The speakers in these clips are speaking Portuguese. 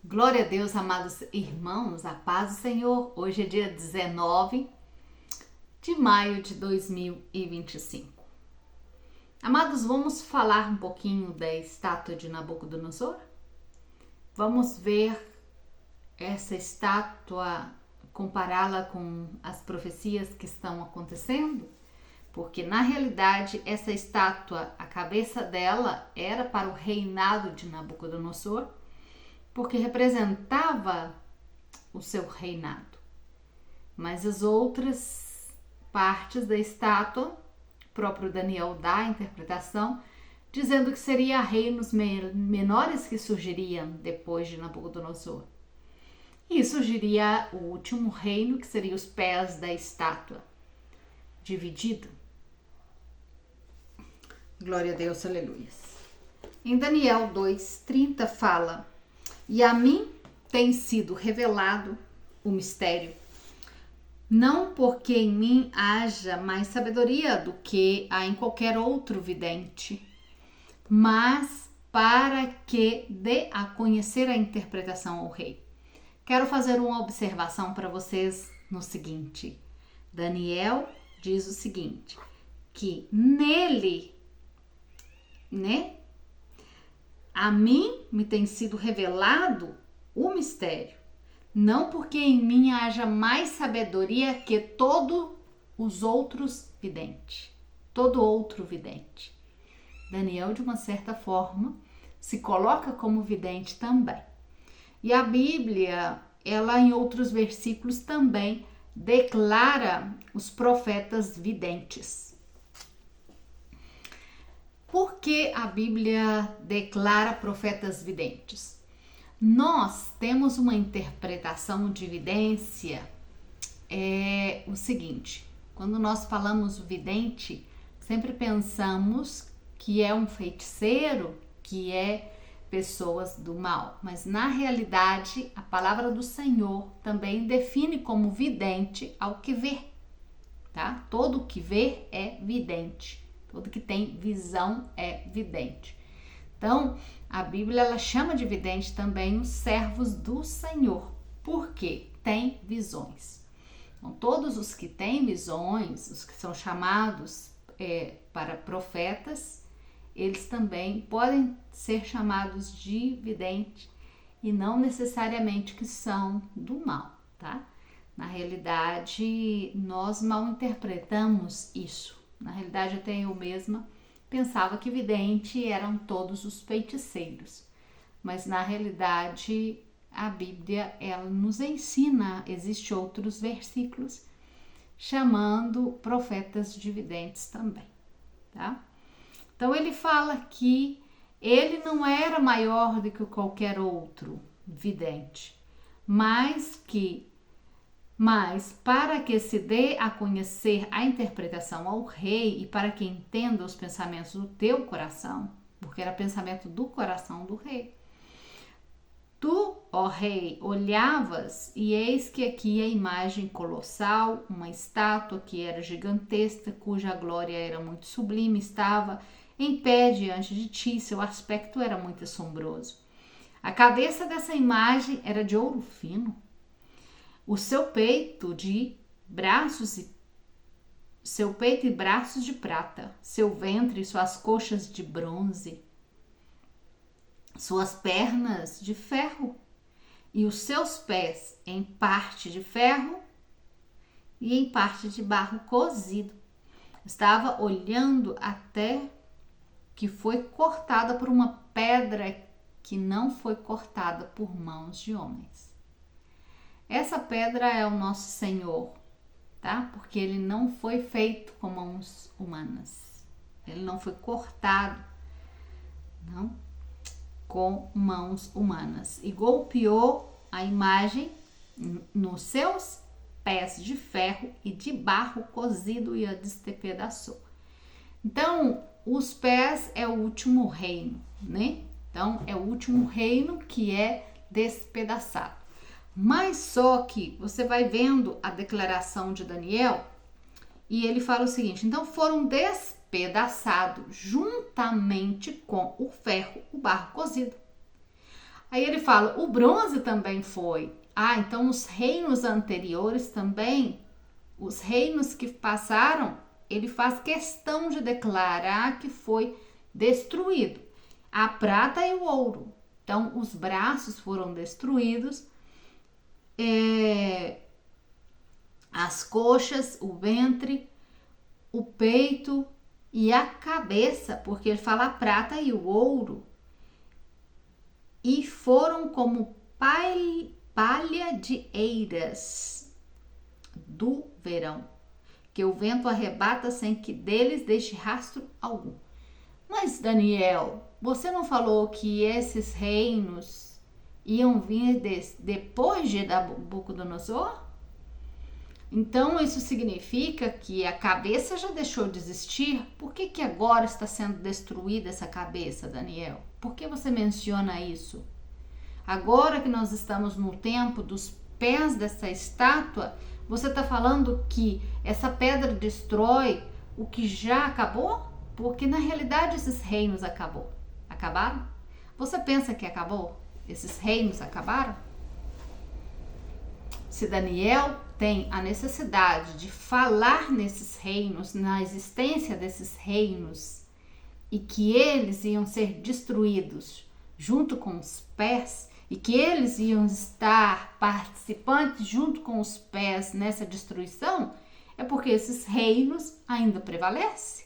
Glória a Deus, amados irmãos, a paz do Senhor. Hoje é dia 19 de maio de 2025. Amados, vamos falar um pouquinho da estátua de Nabucodonosor? Vamos ver essa estátua, compará-la com as profecias que estão acontecendo? Porque na realidade essa estátua, a cabeça dela era para o reinado de Nabucodonosor, porque representava o seu reinado. Mas as outras partes da estátua, o próprio Daniel dá a interpretação, dizendo que seria reinos menores que surgiriam depois de Nabucodonosor. E surgiria o último reino, que seria os pés da estátua, dividido. Glória a Deus, aleluia. Em Daniel 2:30 fala: "E a mim tem sido revelado o mistério, não porque em mim haja mais sabedoria do que há em qualquer outro vidente, mas para que dê a conhecer a interpretação ao rei." Quero fazer uma observação para vocês no seguinte: Daniel diz o seguinte, que nele, a mim me tem sido revelado o mistério, não porque em mim haja mais sabedoria que todo outro vidente. Daniel, de uma certa forma, se coloca como vidente também. E a Bíblia, ela em outros versículos também declara os profetas videntes. Por que a Bíblia declara profetas videntes? Nós temos uma interpretação de vidência, o seguinte: quando nós falamos vidente, sempre pensamos que é um feiticeiro, que é pessoas do mal, mas na realidade a palavra do Senhor também define como vidente ao que vê, tá? Todo que vê é vidente. Todo que tem visão é vidente. Então, a Bíblia ela chama de vidente também os servos do Senhor, porque tem visões. Então, todos os que têm visões, os que são chamados para profetas, eles também podem ser chamados de vidente e não necessariamente que são do mal, tá? Na realidade, nós mal interpretamos isso. Na realidade, até eu mesma pensava que vidente eram todos os feiticeiros. Mas na realidade, a Bíblia ela nos ensina, existem outros versículos chamando profetas de videntes também, tá? Então ele fala que ele não era maior do que qualquer outro vidente, mas para que se dê a conhecer a interpretação ao rei e para que entenda os pensamentos do teu coração, porque era pensamento do coração do rei. Tu, ó rei, olhavas e eis que aqui a imagem colossal, uma estátua que era gigantesca, cuja glória era muito sublime, estava em pé diante de ti, seu aspecto era muito assombroso. A cabeça dessa imagem era de ouro fino, o seu peito e braços de prata, seu ventre e suas coxas de bronze, suas pernas de ferro e os seus pés em parte de ferro e em parte de barro cozido. Estava olhando até que foi cortada por uma pedra que não foi cortada por mãos de homens. Essa pedra é o nosso Senhor, tá? Porque ele não foi feito com mãos humanas. Ele não foi cortado, não, com mãos humanas. E golpeou a imagem nos seus pés de ferro e de barro cozido e a despedaçou. Então, os pés é o último reino, né? Então, é o último reino que é despedaçado. Mas só que você vai vendo a declaração de Daniel e ele fala o seguinte: então foram despedaçados juntamente com o ferro, o barro cozido. Aí ele fala, o bronze também foi. Ah, então os reinos anteriores também, os reinos que passaram, ele faz questão de declarar que foi destruído. A prata e o ouro. Então, os braços foram destruídos, as coxas, o ventre, o peito e a cabeça, porque ele fala a prata e o ouro, e foram como palha de eiras do verão, que o vento arrebata sem que deles deixe rastro algum. Mas, Daniel, você não falou que esses reinos iam vir depois de Nabucodonosor? Então, isso significa que a cabeça já deixou de existir? Por que agora está sendo destruída essa cabeça, Daniel? Por que você menciona isso? Agora que nós estamos no tempo dos pés dessa estátua, você está falando que essa pedra destrói o que já acabou? Porque na realidade esses reinos acabaram? Você pensa que acabou? Esses reinos acabaram? Se Daniel tem a necessidade de falar nesses reinos, na existência desses reinos, e que eles iam ser destruídos junto com os pés, e que eles iam estar participantes junto com os pés nessa destruição, é porque esses reinos ainda prevalecem.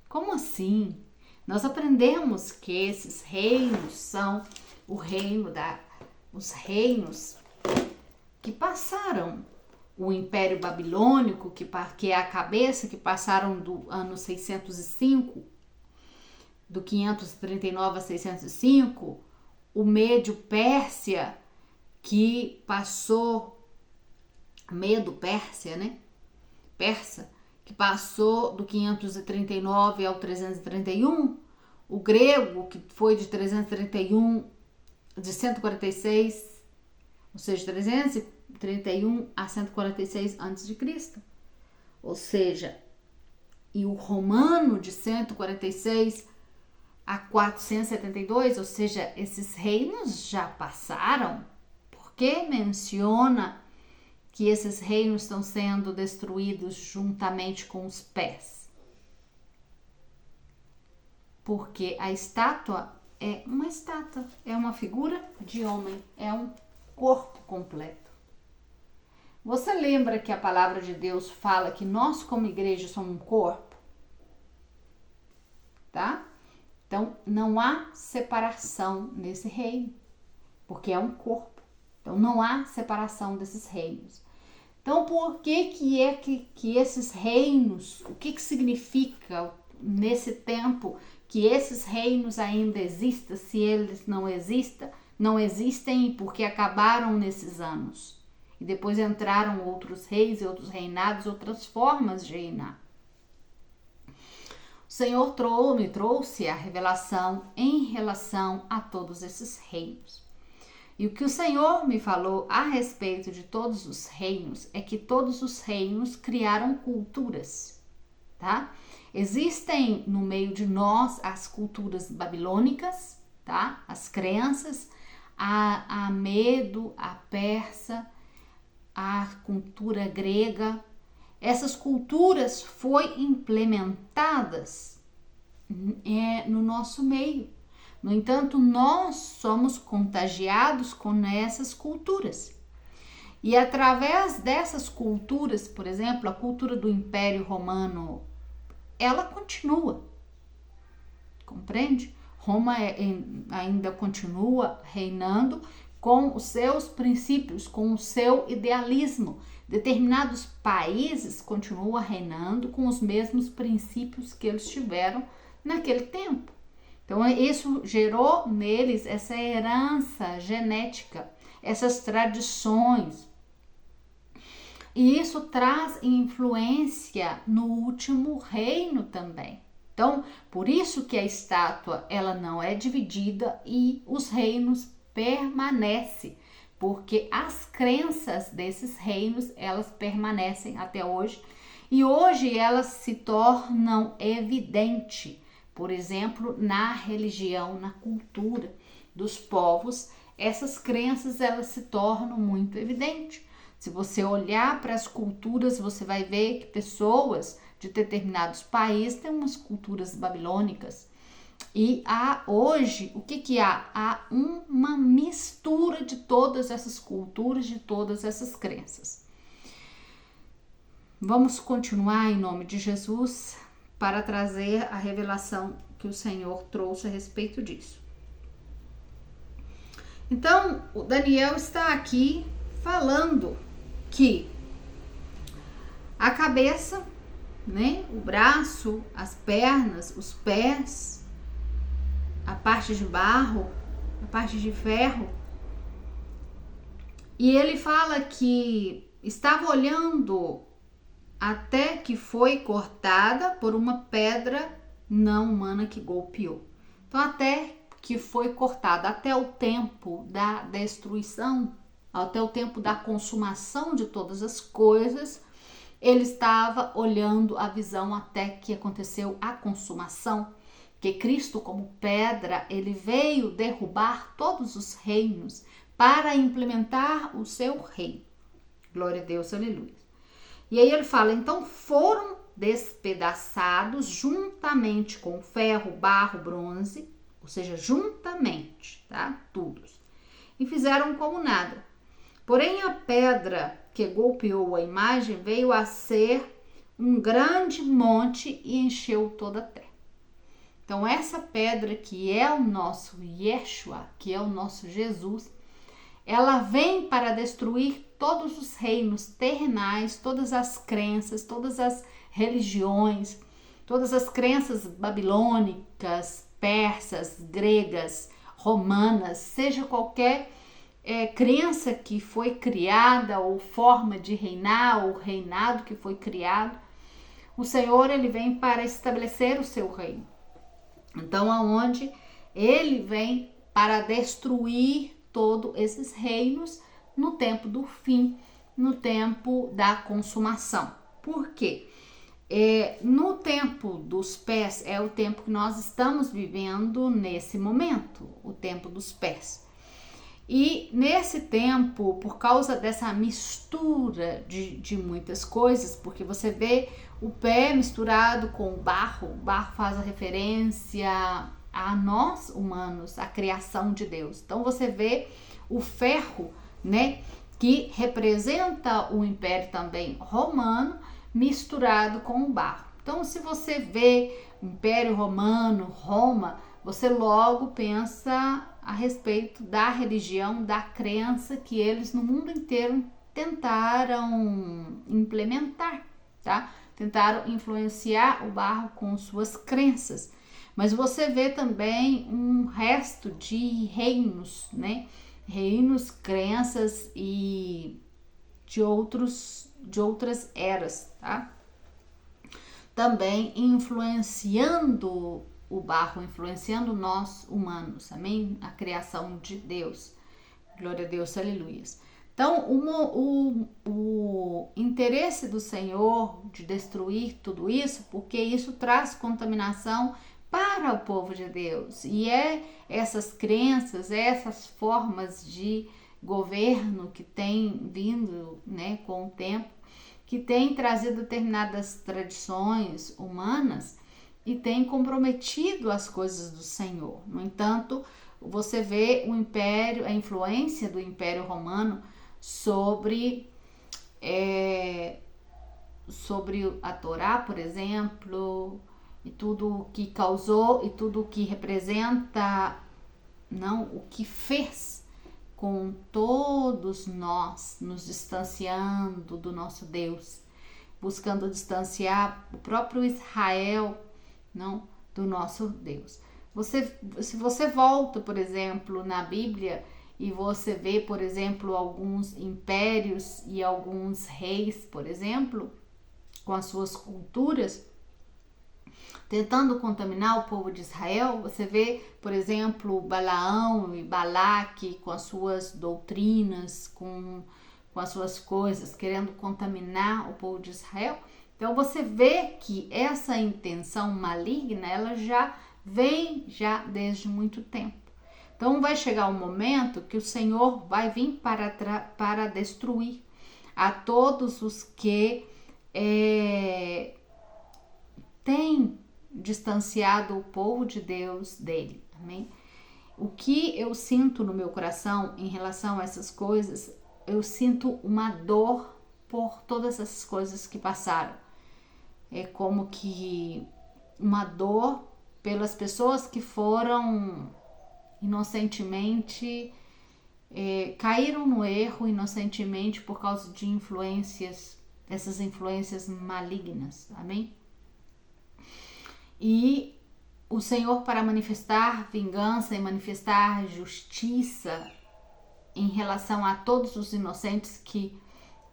Como assim? Nós aprendemos que esses reinos são os reinos que passaram. O Império Babilônico, que é a cabeça, que passaram do ano 605, do 539 a 605, o Médio-Pérsia, que passou, Medo-Pérsia, né? Persa, que passou do 539 ao 331, o grego, que foi de 331, de 146, ou seja, 331 a 146 a.C. Ou seja, e o romano de 146 a 472, ou seja, esses reinos já passaram. Por que menciona que esses reinos estão sendo destruídos juntamente com os pés? Porque a estátua é uma figura de homem, é um corpo completo. Você lembra que a palavra de Deus fala que nós como igreja somos um corpo? Tá? Então, não há separação nesse reino, porque é um corpo. Então, não há separação desses reinos. Então, por que esses reinos, o que significa nesse tempo que esses reinos ainda existam, se eles não existem porque acabaram nesses anos? E depois entraram outros reis, outros reinados, outras formas de reinar. O Senhor me trouxe a revelação em relação a todos esses reinos. E o que o Senhor me falou a respeito de todos os reinos é que todos os reinos criaram culturas, tá? Existem no meio de nós as culturas babilônicas, tá? As crenças, a Medo, a persa, a cultura grega. Essas culturas foram implementadas no nosso meio. No entanto, nós somos contagiados com essas culturas. E através dessas culturas, por exemplo, a cultura do Império Romano, ela continua. Compreende? Roma ainda continua reinando com os seus princípios, com o seu idealismo. Determinados países continuam reinando com os mesmos princípios que eles tiveram naquele tempo. Então, isso gerou neles essa herança genética, essas tradições. E isso traz influência no último reino também. Então, por isso que a estátua ela não é dividida e os reinos permanecem, porque as crenças desses reinos elas permanecem até hoje e hoje elas se tornam evidentes, por exemplo, na religião, na cultura. dos povos, essas crenças elas se tornam muito evidentes. Se você olhar para as culturas, você vai ver que pessoas de determinados países têm umas culturas babilônicas. E hoje, o que há? Há uma mistura de todas essas culturas, de todas essas crenças. Vamos continuar em nome de Jesus para trazer a revelação que o Senhor trouxe a respeito disso. Então, o Daniel está aqui falando que a cabeça, né, o braço, as pernas, os pés, a parte de barro, a parte de ferro. E ele fala que estava olhando até que foi cortada por uma pedra não humana que golpeou. Então, até que foi cortada, até o tempo da destruição, até o tempo da consumação de todas as coisas, ele estava olhando a visão até que aconteceu a consumação, que Cristo, como pedra, ele veio derrubar todos os reinos para implementar o seu reino. Glória a Deus, aleluia. E aí ele fala, então foram despedaçados juntamente com ferro, barro, bronze, ou seja, juntamente, tá? Todos. E fizeram como nada. Porém, a pedra que golpeou a imagem veio a ser um grande monte e encheu toda a terra. Então, essa pedra que é o nosso Yeshua, que é o nosso Jesus, ela vem para destruir todos os reinos terrenais, todas as crenças, todas as religiões, todas as crenças babilônicas, persas, gregas, romanas, seja qualquer crença que foi criada ou forma de reinar ou reinado que foi criado, o Senhor ele vem para estabelecer o seu reino. Então, aonde ele vem para destruir todos esses reinos no tempo do fim, no tempo da consumação. Por quê? No tempo dos pés é o tempo que nós estamos vivendo nesse momento, o tempo dos pés. E nesse tempo, por causa dessa mistura de muitas coisas, porque você vê o pé misturado com o barro faz a referência a nós humanos, a criação de Deus. Então você vê o ferro, né, que representa o Império também romano, misturado com o barro. Então, se você vê Império Romano, Roma, você logo pensa a respeito da religião, da crença que eles no mundo inteiro tentaram implementar, tá? Tentaram influenciar o barro com suas crenças. Mas você vê também um resto de reinos, né? Reinos, crenças e de outras eras, tá? Também influenciando o barro, influenciando nós humanos, amém? A criação de Deus. Glória a Deus, aleluia. Então, o interesse do Senhor de destruir tudo isso, porque isso traz contaminação para o povo de Deus. E essas crenças, essas formas de governo que tem vindo, né, com o tempo, que tem trazido determinadas tradições humanas e tem comprometido as coisas do Senhor. No entanto, você vê o império, a influência do Império Romano sobre a Torá, por exemplo, e tudo o que causou e tudo o que representa, não, o que fez com todos nós nos distanciando do nosso Deus, buscando distanciar o próprio Israel, não, do nosso Deus. Se você volta, por exemplo, na Bíblia e você vê, por exemplo, alguns impérios e alguns reis, por exemplo, com as suas culturas, tentando contaminar o povo de Israel, você vê, por exemplo, Balaão e Balaque com as suas doutrinas, com as suas coisas, querendo contaminar o povo de Israel. Então você vê que essa intenção maligna, ela já vem desde muito tempo. Então vai chegar um momento que o Senhor vai vir para destruir a todos os que têm distanciado o povo de Deus dele. Amém? O que eu sinto no meu coração em relação a essas coisas, eu sinto uma dor por todas essas coisas que passaram. É como que uma dor pelas pessoas que foram inocentemente, caíram no erro inocentemente por causa de influências, essas influências malignas. Amém? E o Senhor, para manifestar vingança e manifestar justiça em relação a todos os inocentes que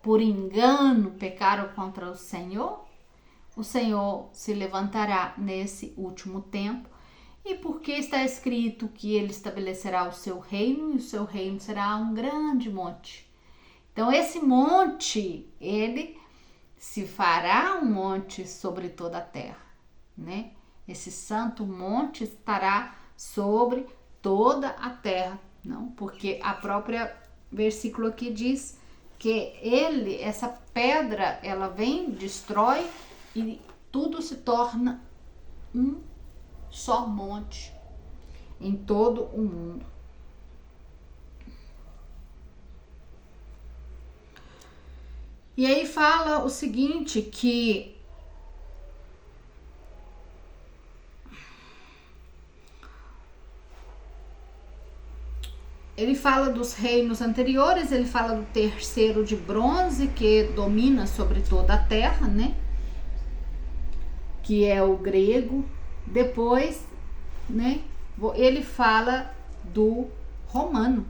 por engano pecaram contra o Senhor se levantará nesse último tempo, e porque está escrito que ele estabelecerá o seu reino, e o seu reino será um grande monte. Então esse monte, ele se fará um monte sobre toda a terra, né? Esse santo monte estará sobre toda a terra, não? Porque a própria versículo aqui diz que essa pedra, ela vem, destrói e tudo se torna um só monte em todo o mundo. E aí fala o seguinte, que ele fala dos reinos anteriores, ele fala do terceiro de bronze, que domina sobre toda a terra, né? Que é o grego. Depois, né, ele fala do romano,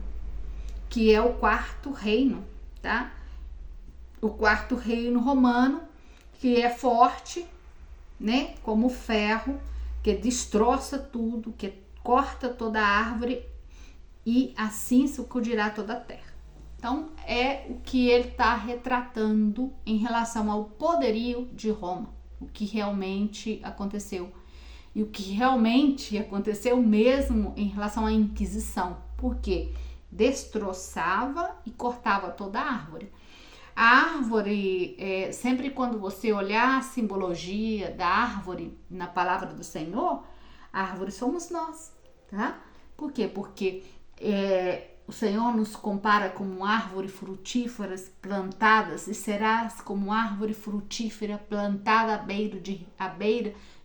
que é o quarto reino, tá? O quarto reino romano, que é forte, né, como ferro, que destroça tudo, que corta toda a árvore e assim sacudirá toda a terra. Então, é o que ele está retratando em relação ao poderio de Roma, o que realmente aconteceu. E o que realmente aconteceu mesmo em relação à Inquisição, porque destroçava e cortava toda a árvore. A árvore, sempre quando você olhar a simbologia da árvore na palavra do Senhor, a árvore somos nós, tá? Por quê? Porque o Senhor nos compara como árvores frutíferas plantadas, e serás como árvore frutífera plantada à beira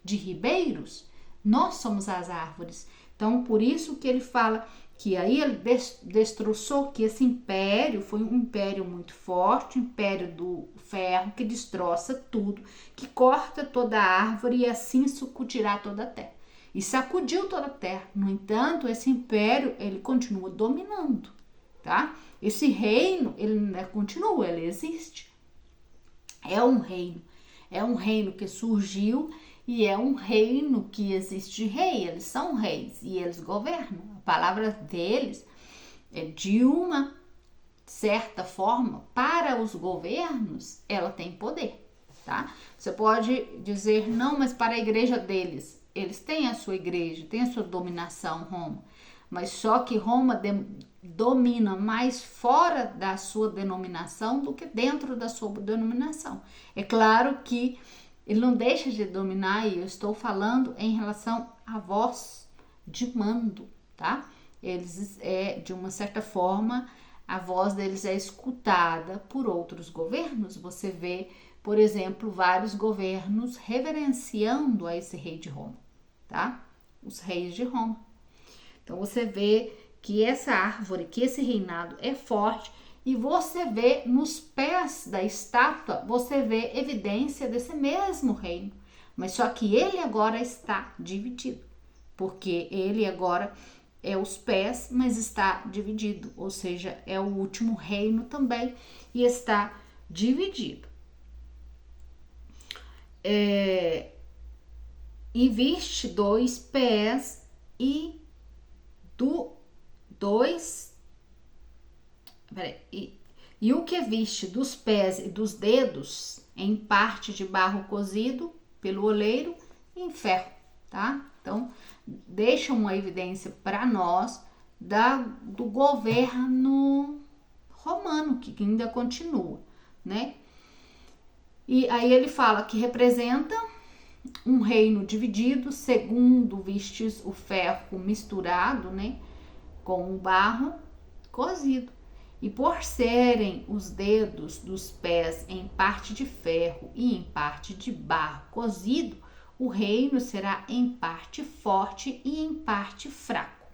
de ribeiros. Nós somos as árvores. Então, por isso que ele fala que aí ele destroçou, que esse império foi um império muito forte, o império do ferro, que destroça tudo, que corta toda a árvore e assim sacudirá toda a terra. E sacudiu toda a terra. No entanto, esse império, ele continua dominando, tá? Esse reino, ele continua, ele existe. É um reino que surgiu e é um reino que existe rei. Eles são reis e eles governam. A palavra deles é de uma certa forma, para os governos, ela tem poder, tá? Você pode dizer, não, mas para a igreja deles, eles têm a sua igreja, têm a sua dominação, Roma, mas só que Roma domina mais fora da sua denominação do que dentro da sua denominação. É claro que ele não deixa de dominar, e eu estou falando em relação à voz de mando, tá? Eles, de uma certa forma, a voz deles é escutada por outros governos. Você vê, por exemplo, vários governos reverenciando a esse rei de Roma, tá? Os reis de Roma. Então você vê que essa árvore, que esse reinado é forte, e você vê nos pés da estátua, você vê evidência desse mesmo reino, mas só que ele agora está dividido, porque ele agora é os pés, mas está dividido, ou seja, é o último reino também e está dividido. E viste 2 pés e e o que viste dos pés e dos dedos em parte de barro cozido pelo oleiro em ferro, tá? Então, deixa uma evidência para nós do governo romano, que ainda continua, né? E aí ele fala que representa um reino dividido, segundo vistes o ferro misturado, né, com o barro cozido. E por serem os dedos dos pés em parte de ferro e em parte de barro cozido, o reino será em parte forte e em parte fraco.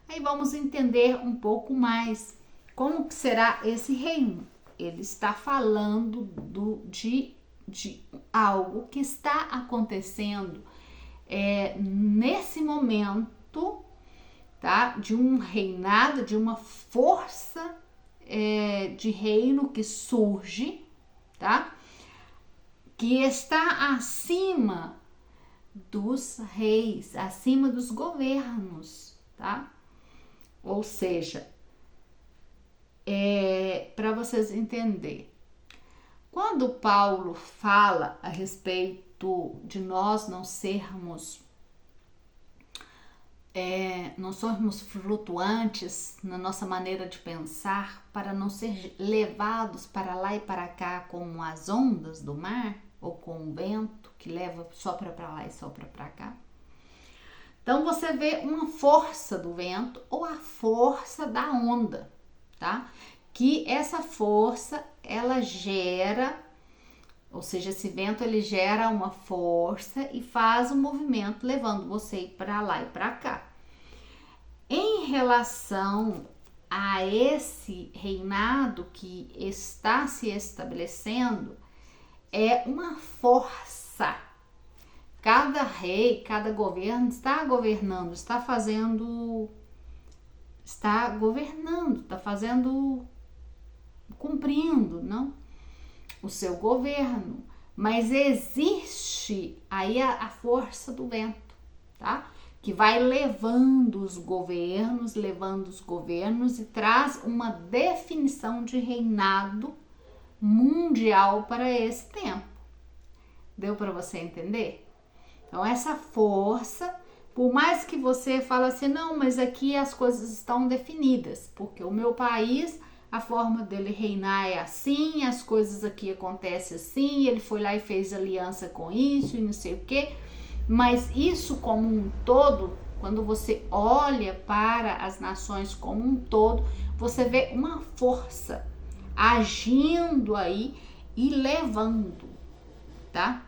Aí vamos entender um pouco mais como que será esse reino. Ele está falando de algo que está acontecendo nesse momento, tá? De um reinado, de uma força de reino que surge, tá? Que está acima dos reis, acima dos governos, tá? Ou seja, para vocês entenderem, quando Paulo fala a respeito de nós não sermos flutuantes na nossa maneira de pensar, para não ser levados para lá e para cá como as ondas do mar, ou com o vento que leva, sopra para lá e sopra para cá. Então você vê uma força do vento ou a força da onda, tá? Que essa força, ela gera, ou seja, esse vento ele gera uma força e faz um movimento levando você para lá e para cá. Em relação a esse reinado que está se estabelecendo, é uma força. Cada rei, cada governo está governando, está governando, está fazendo, cumprindo, não? O seu governo, mas existe aí a força do vento, tá? Que vai levando os governos e traz uma definição de reinado mundial para esse tempo. Deu para você entender? Então essa força, por mais que você fale assim, não, mas aqui as coisas estão definidas, porque o meu país, a forma dele reinar é assim, as coisas aqui acontecem assim, ele foi lá e fez aliança com isso e não sei o quê. Mas isso como um todo, quando você olha para as nações como um todo, você vê uma força agindo aí e levando, tá?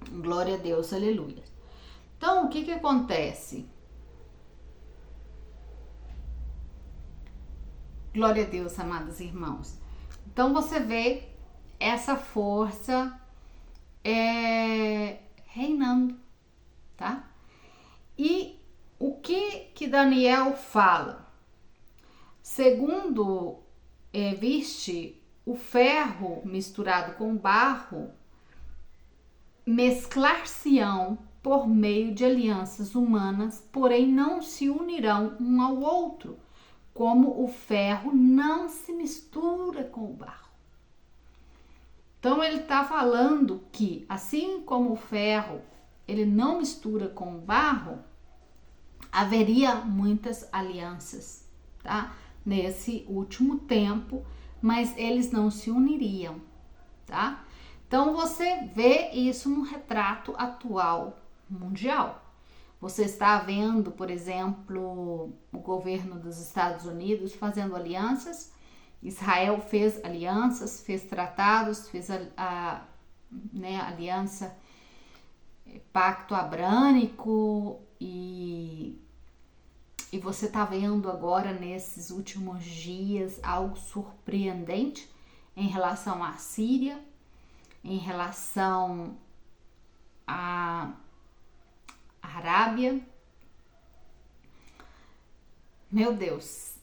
Glória a Deus, aleluia. Então, o que acontece? Glória a Deus, amados irmãos. Então, você vê essa força reinando, tá? E o que Daniel fala? Segundo viste o ferro misturado com barro, mesclar-se-ão por meio de alianças humanas, porém não se unirão um ao outro, como o ferro não se mistura com o barro. Então ele está falando que, assim como o ferro ele não mistura com o barro, haveria muitas alianças, tá? Nesse último tempo, mas eles não se uniriam, tá? Então você vê isso no retrato atual mundial. Você está vendo, por exemplo, o governo dos Estados Unidos fazendo alianças. Israel fez alianças, fez tratados, fez aliança, pacto abrânico e você está vendo agora nesses últimos dias algo surpreendente em relação à Síria, em relação à Arábia. Meu Deus,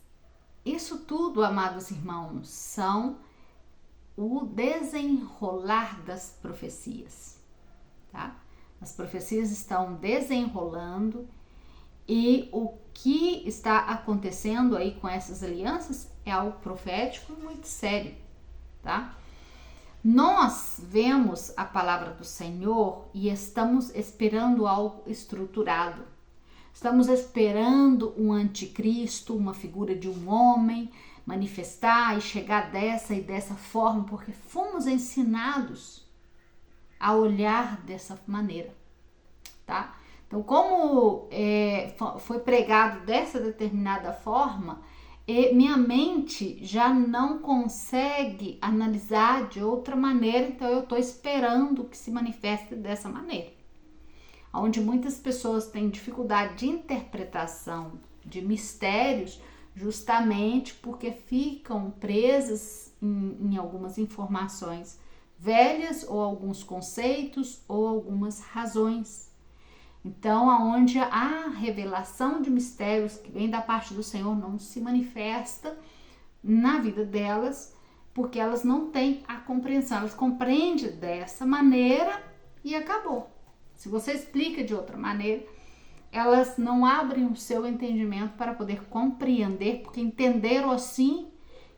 isso tudo, amados irmãos, são o desenrolar das profecias, tá? As profecias estão desenrolando e o que está acontecendo aí com essas alianças é algo profético muito sério, tá? Nós vemos a palavra do Senhor e estamos esperando algo estruturado. Estamos esperando um anticristo, uma figura de um homem, manifestar e chegar dessa e dessa forma, porque fomos ensinados a olhar dessa maneira, tá? Então, como foi pregado dessa determinada forma, minha mente já não consegue analisar de outra maneira, então eu estou esperando que se manifeste dessa maneira. Onde muitas pessoas têm dificuldade de interpretação de mistérios, justamente porque ficam presas em algumas informações velhas, ou alguns conceitos, ou algumas razões. Então, aonde a revelação de mistérios que vem da parte do Senhor não se manifesta na vida delas, porque elas não têm a compreensão, elas compreendem dessa maneira e acabou. Se você explica de outra maneira, elas não abrem o seu entendimento para poder compreender, porque entenderam assim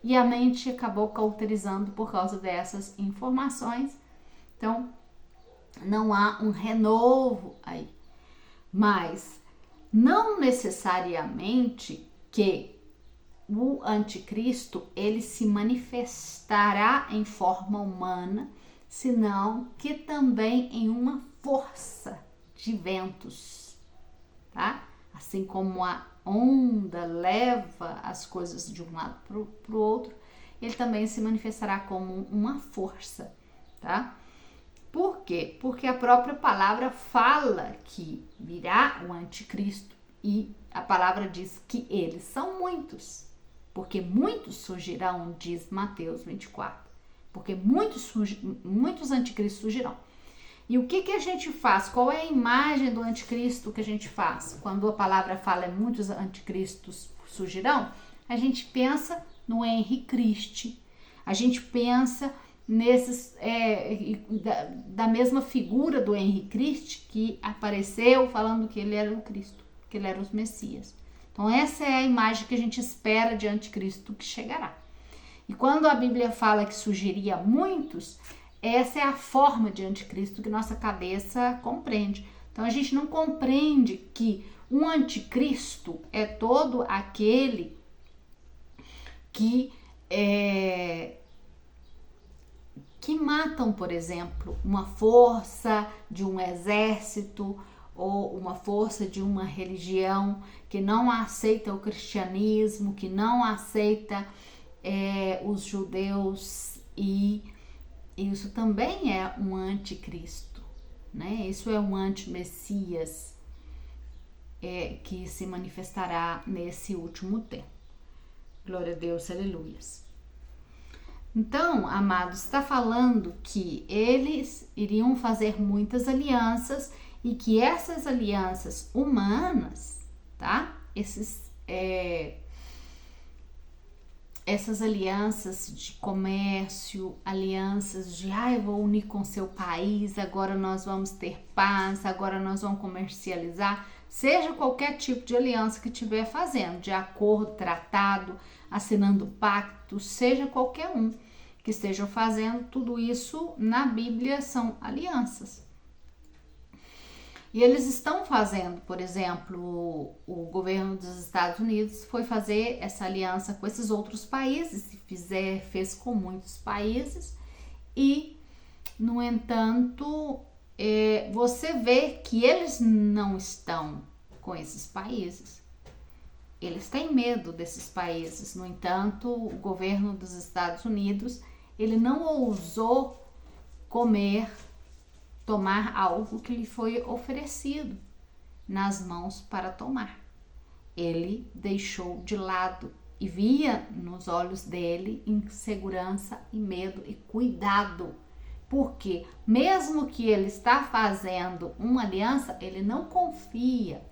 e a mente acabou cauterizando por causa dessas informações. Então, não há um renovo aí. Mas não necessariamente que o anticristo ele se manifestará em forma humana, senão que também em uma força de ventos, tá? Assim como a onda leva as coisas de um lado para o outro, ele também se manifestará como uma força, tá? Por quê? Porque a própria palavra fala que virá o anticristo e a palavra diz que eles são muitos, porque muitos surgirão, diz Mateus 24, porque muitos anticristos surgirão. E o que a gente faz? Qual é a imagem do anticristo que a gente faz? Quando a palavra fala muitos anticristos surgirão, a gente pensa no Henri Cristo, a gente pensa nesses da mesma figura do Henri Cristo que apareceu falando que ele era o Cristo, que ele era o Messias. Então essa é a imagem que a gente espera de anticristo que chegará. E quando a Bíblia fala que surgiria muitos, essa é a forma de anticristo que nossa cabeça compreende. Então a gente não compreende que um anticristo é todo aquele que matam, por exemplo, uma força de um exército ou uma força de uma religião que não aceita o cristianismo, que não aceita os judeus, e isso também é um anticristo, né? Isso é um antimessias que se manifestará nesse último tempo. Glória a Deus, aleluias. Então, amados, está falando que eles iriam fazer muitas alianças e que essas alianças humanas, tá? Essas alianças de comércio, alianças de eu vou unir com seu país, agora nós vamos ter paz, agora nós vamos comercializar, seja qualquer tipo de aliança que estiver fazendo, de acordo, tratado, assinando pacto, seja qualquer um que estejam fazendo, tudo isso na Bíblia são alianças. E eles estão fazendo, por exemplo, o governo dos Estados Unidos foi fazer essa aliança com esses outros países, fez com muitos países, e, no entanto, você vê que eles não estão com esses países. Eles têm medo desses países. No entanto, o governo dos Estados Unidos, ele não ousou tomar algo que lhe foi oferecido nas mãos para tomar. Ele deixou de lado e via nos olhos dele insegurança e medo e cuidado. Porque mesmo que ele está fazendo uma aliança, ele não confia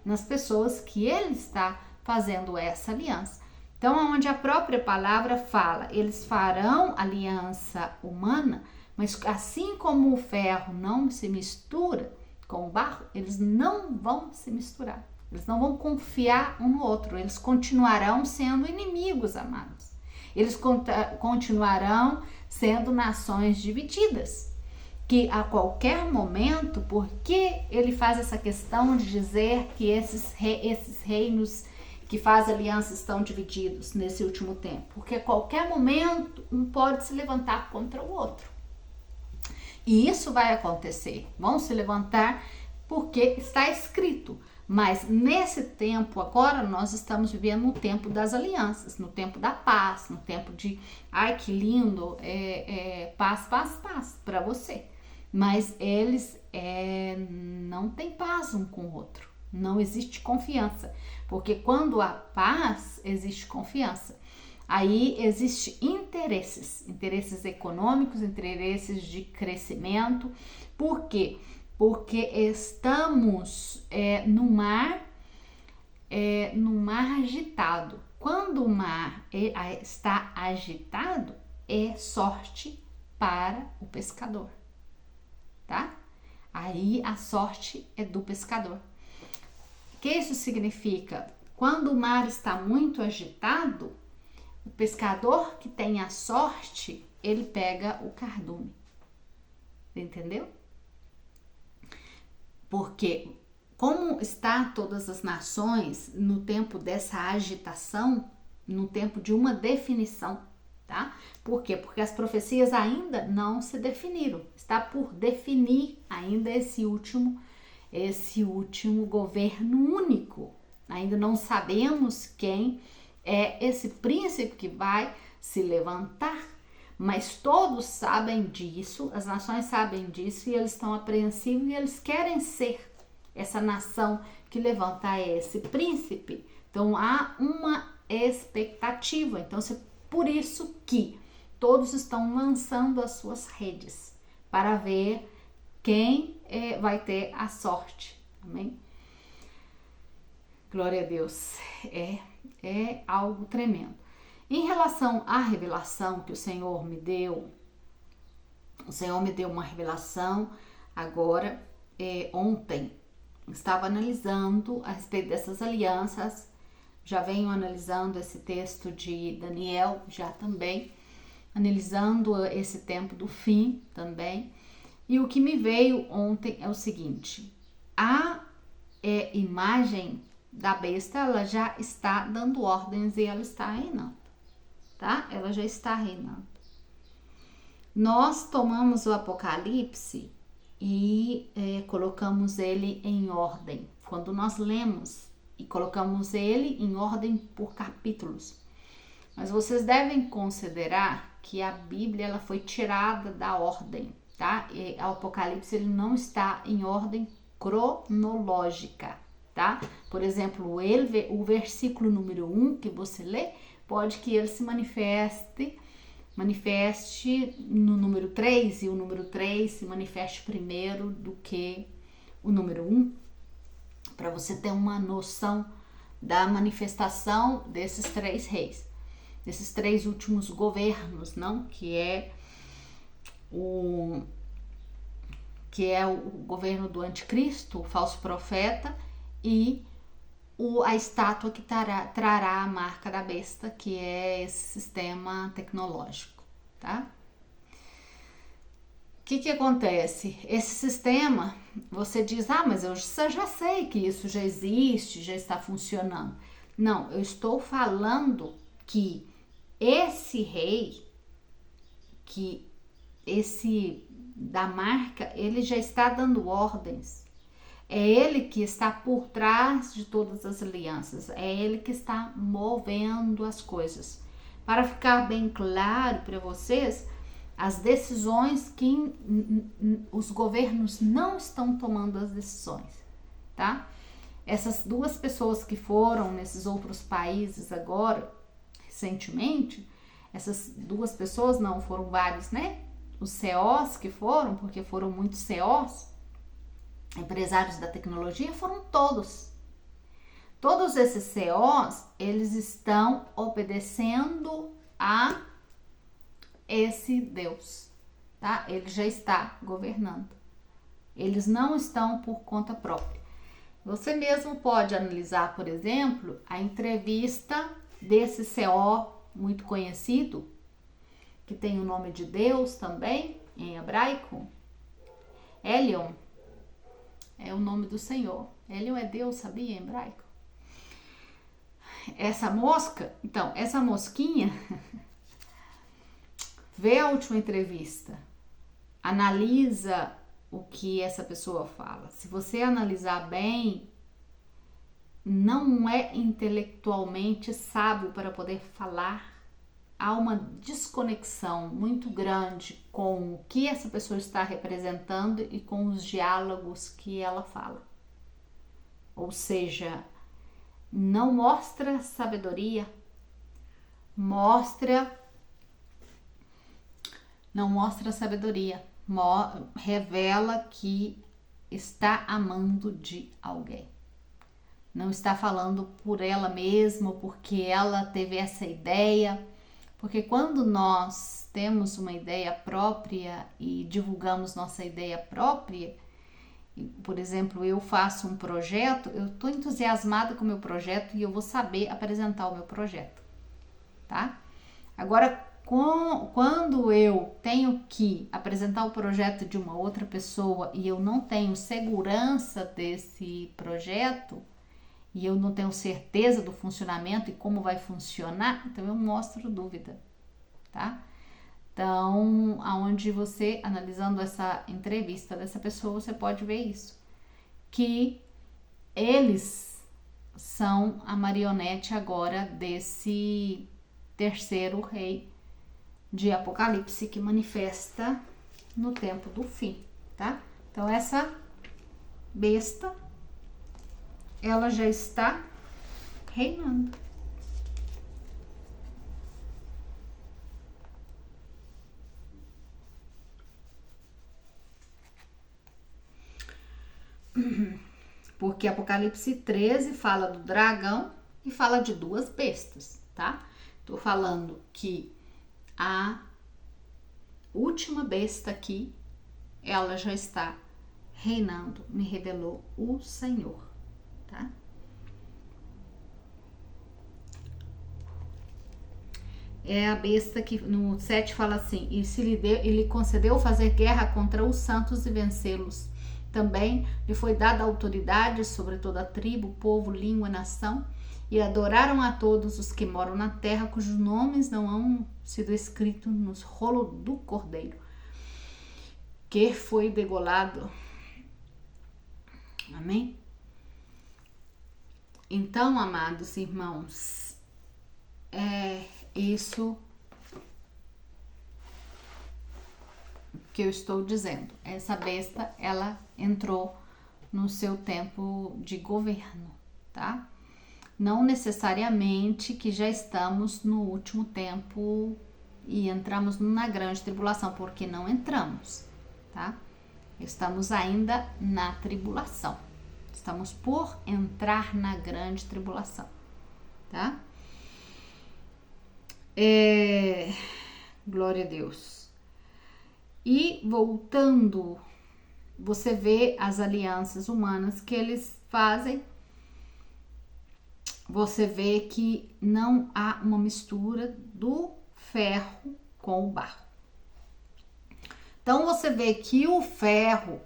nas pessoas que ele está fazendo essa aliança. Então, onde a própria palavra fala, eles farão aliança humana, mas assim como o ferro não se mistura com o barro, eles não vão se misturar. Eles não vão confiar um no outro. Eles continuarão sendo inimigos, amados. Eles continuarão sendo nações divididas. que a qualquer momento, porque ele faz essa questão de dizer que esses reinos que faz aliança estão divididos nesse último tempo? Porque a qualquer momento um pode se levantar contra o outro. E isso vai acontecer. Vão se levantar porque está escrito. Mas nesse tempo agora nós estamos vivendo no tempo das alianças, no tempo da paz, no tempo de, ai que lindo, paz, paz, paz para você. Mas eles não têm paz um com o outro. Não existe confiança, porque quando há paz, existe confiança. Aí existe interesses econômicos, interesses de crescimento. Por quê? Porque estamos num mar agitado. Quando o mar está agitado, é sorte para o pescador, tá? Aí a sorte é do pescador. O que isso significa? Quando o mar está muito agitado, o pescador que tem a sorte, ele pega o cardume. Entendeu? Porque como está todas as nações no tempo dessa agitação, no tempo de uma definição, tá? Por quê? Porque as profecias ainda não se definiram. Está por definir ainda esse último governo único. Ainda não sabemos quem é esse príncipe que vai se levantar, mas todos sabem disso, as nações sabem disso e eles estão apreensivos e eles querem ser essa nação que levanta esse príncipe. Então há uma expectativa. Então é por isso que todos estão lançando as suas redes para ver quem vai ter a sorte. Amém? Glória a Deus. É algo tremendo. Em relação à revelação que o Senhor me deu uma revelação agora, ontem. Estava analisando a respeito dessas alianças, já venho analisando esse texto de Daniel, já também, analisando esse tempo do fim também. E o que me veio ontem é o seguinte: a imagem da besta, ela já está dando ordens e ela está reinando, tá? Ela já está reinando. Nós tomamos o Apocalipse e colocamos ele em ordem. Quando nós lemos e colocamos ele em ordem por capítulos. Mas vocês devem considerar que a Bíblia ela foi tirada da ordem, tá? E o Apocalipse ele não está em ordem cronológica, tá? Por exemplo, o versículo número 1 que você lê, pode que ele se manifeste no número 3 e o número 3 se manifeste primeiro do que o número 1, para você ter uma noção da manifestação desses três reis, desses três últimos governos, não? Que é o governo do anticristo, o falso profeta, e a estátua que trará a marca da besta, que é esse sistema tecnológico, tá? O que acontece? Esse sistema, você diz, mas eu já sei que isso já existe, já está funcionando. Não, eu estou falando que esse rei, esse da marca, ele já está dando ordens. É ele que está por trás de todas as alianças. É ele que está movendo as coisas. Para ficar bem claro para vocês, as decisões que os governos não estão tomando as decisões, tá? Essas duas pessoas que foram nesses outros países agora, recentemente, essas duas pessoas, não, foram vários, né? Os CEOs que foram, porque foram muitos CEOs, empresários da tecnologia, foram todos. Todos esses CEOs, eles estão obedecendo a esse Deus, tá? Ele já está governando. Eles não estão por conta própria. Você mesmo pode analisar, por exemplo, a entrevista desse CEO muito conhecido, que tem o nome de Deus também, em hebraico, Elion é o nome do Senhor. Elion é Deus, sabia, em hebraico? Essa mosca, então, essa mosquinha vê a última entrevista, analisa o que essa pessoa fala. Se você analisar bem, não é intelectualmente sábio para poder falar. Há uma desconexão muito grande com o que essa pessoa está representando e com os diálogos que ela fala. Ou seja, não mostra sabedoria, não mostra sabedoria, revela que está amando de alguém. Não está falando por ela mesma, porque ela teve essa ideia. Porque quando nós temos uma ideia própria e divulgamos nossa ideia própria, por exemplo, eu faço um projeto, eu estou entusiasmada com o meu projeto e eu vou saber apresentar o meu projeto, tá? Agora, quando eu tenho que apresentar o projeto de uma outra pessoa e eu não tenho segurança desse projeto, e eu não tenho certeza do funcionamento e como vai funcionar, então eu mostro dúvida, tá? Então, aonde você, analisando essa entrevista dessa pessoa, você pode ver isso, que eles são a marionete agora desse terceiro rei de Apocalipse que manifesta no tempo do fim, tá? Então, essa besta, ela já está reinando. Porque Apocalipse 13 fala do dragão e fala de duas bestas, tá? Tô falando que a última besta aqui, ela já está reinando, me revelou o Senhor, tá? É a besta que no 7 fala assim: e se lhe concedeu fazer guerra contra os santos e vencê-los. Também lhe foi dada autoridade sobre toda a tribo, povo, língua e nação, e adoraram a todos os que moram na terra, cujos nomes não hão sido escritos nos rolos do Cordeiro, que foi degolado. Amém? Então, amados irmãos, isso que eu estou dizendo. Essa besta, ela entrou no seu tempo de governo, tá? Não necessariamente que já estamos no último tempo e entramos na grande tribulação, porque não entramos, tá? Estamos ainda na tribulação. Estamos por entrar na grande tribulação, tá? Glória a Deus. E voltando, você vê as alianças humanas que eles fazem. Você vê que não há uma mistura do ferro com o barro. Então você vê que o ferro,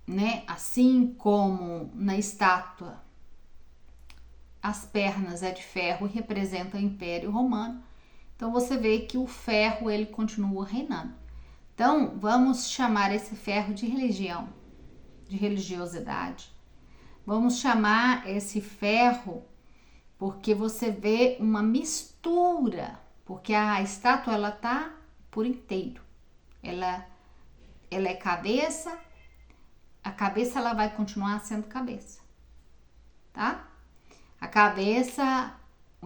né, assim como na estátua, as pernas é de ferro e representa o Império Romano. Então você vê que o ferro, ele continua reinando. Então vamos chamar esse ferro de religião, de religiosidade. Vamos chamar esse ferro porque você vê uma mistura, porque a estátua, ela tá por inteiro. Ela é cabeça, a cabeça ela vai continuar sendo cabeça, tá? A cabeça,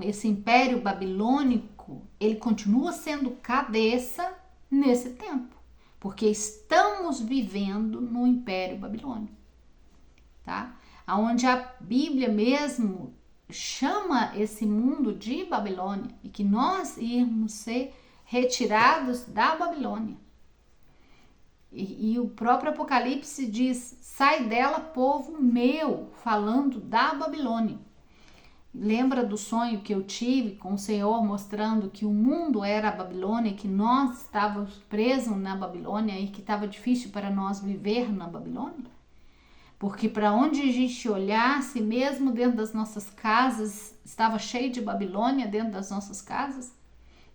esse Império Babilônico, ele continua sendo cabeça nesse tempo, porque estamos vivendo no Império Babilônico, tá? Onde a Bíblia mesmo chama esse mundo de Babilônia e que nós irmos ser retirados da Babilônia. E o próprio Apocalipse diz: sai dela, povo meu, falando da Babilônia. Lembra do sonho que eu tive com o Senhor mostrando que o mundo era a Babilônia, que nós estávamos presos na Babilônia e que estava difícil para nós viver na Babilônia? Porque para onde a gente olhasse, mesmo dentro das nossas casas, estava cheio de Babilônia dentro das nossas casas,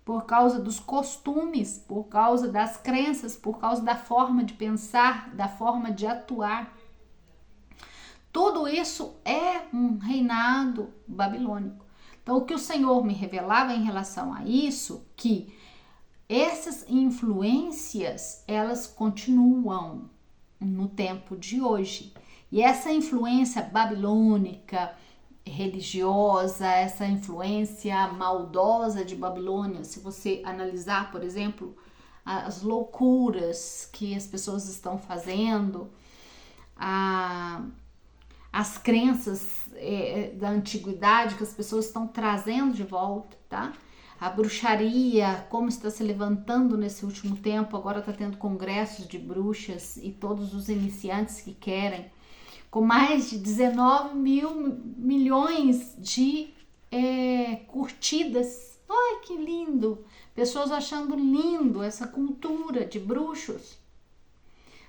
por causa dos costumes, por causa das crenças, por causa da forma de pensar, da forma de atuar. Tudo isso é um reinado babilônico. Então, o que o Senhor me revelava em relação a isso, que essas influências, elas continuam no tempo de hoje. E essa influência babilônica, religiosa, essa influência maldosa de Babilônia, se você analisar, por exemplo, as loucuras que as pessoas estão fazendo, as crenças da antiguidade que as pessoas estão trazendo de volta, tá? A bruxaria, como está se levantando nesse último tempo, agora está tendo congressos de bruxas e todos os iniciantes que querem, com mais de 19 milhões de curtidas. Ai, que lindo! Pessoas achando lindo essa cultura de bruxos.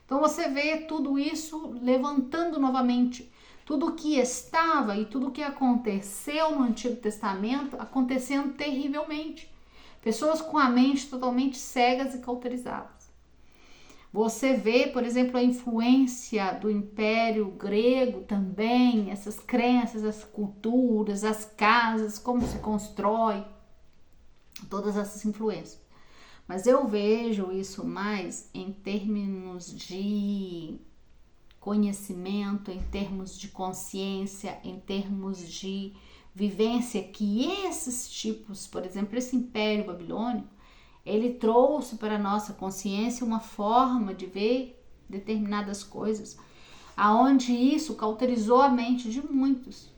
Então você vê tudo isso levantando novamente. Tudo que estava e tudo que aconteceu no Antigo Testamento acontecendo terrivelmente. Pessoas com a mente totalmente cegas e cauterizadas. Você vê, por exemplo, a influência do Império Grego também, essas crenças, as culturas, as casas, como se constrói, todas essas influências. Mas eu vejo isso mais em termos de conhecimento, em termos de consciência, em termos de vivência, que esses tipos, por exemplo, esse Império Babilônico, ele trouxe para a nossa consciência uma forma de ver determinadas coisas, aonde isso cauterizou a mente de muitos,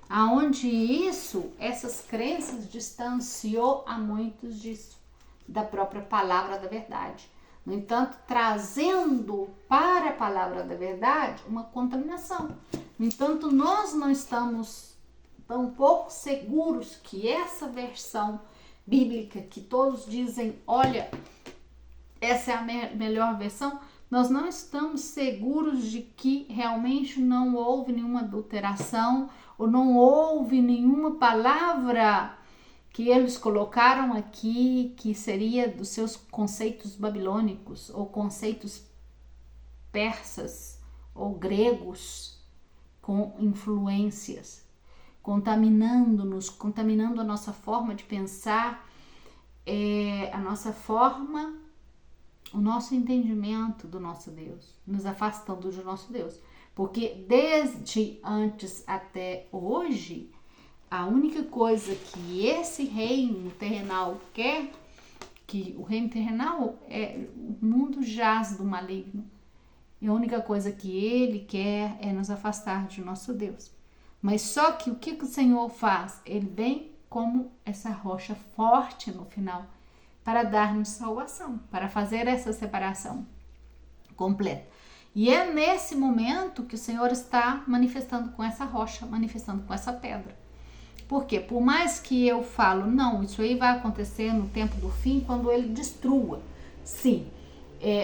aonde isso, essas crenças distanciou a muitos disso, da própria palavra da verdade. No entanto, trazendo para a palavra da verdade uma contaminação. No entanto, nós não estamos tão pouco seguros que essa versão bíblica que todos dizem, olha, essa é a melhor versão, nós não estamos seguros de que realmente não houve nenhuma adulteração ou não houve nenhuma palavra que eles colocaram aqui que seria dos seus conceitos babilônicos ou conceitos persas ou gregos com influências, contaminando-nos, contaminando a nossa forma de pensar, a nossa forma, o nosso entendimento do nosso Deus, nos afastando do nosso Deus. Porque desde antes até hoje, a única coisa que esse reino terrenal quer, que o reino terrenal o mundo jaz do maligno. E a única coisa que ele quer é nos afastar de nosso Deus. Mas só que o que o Senhor faz? Ele vem como essa rocha forte no final para dar-nos salvação, para fazer essa separação completa. E é nesse momento que o Senhor está manifestando com essa rocha, manifestando com essa pedra. Por quê? Por mais que eu falo, não, isso aí vai acontecer no tempo do fim, quando ele destrua. Sim,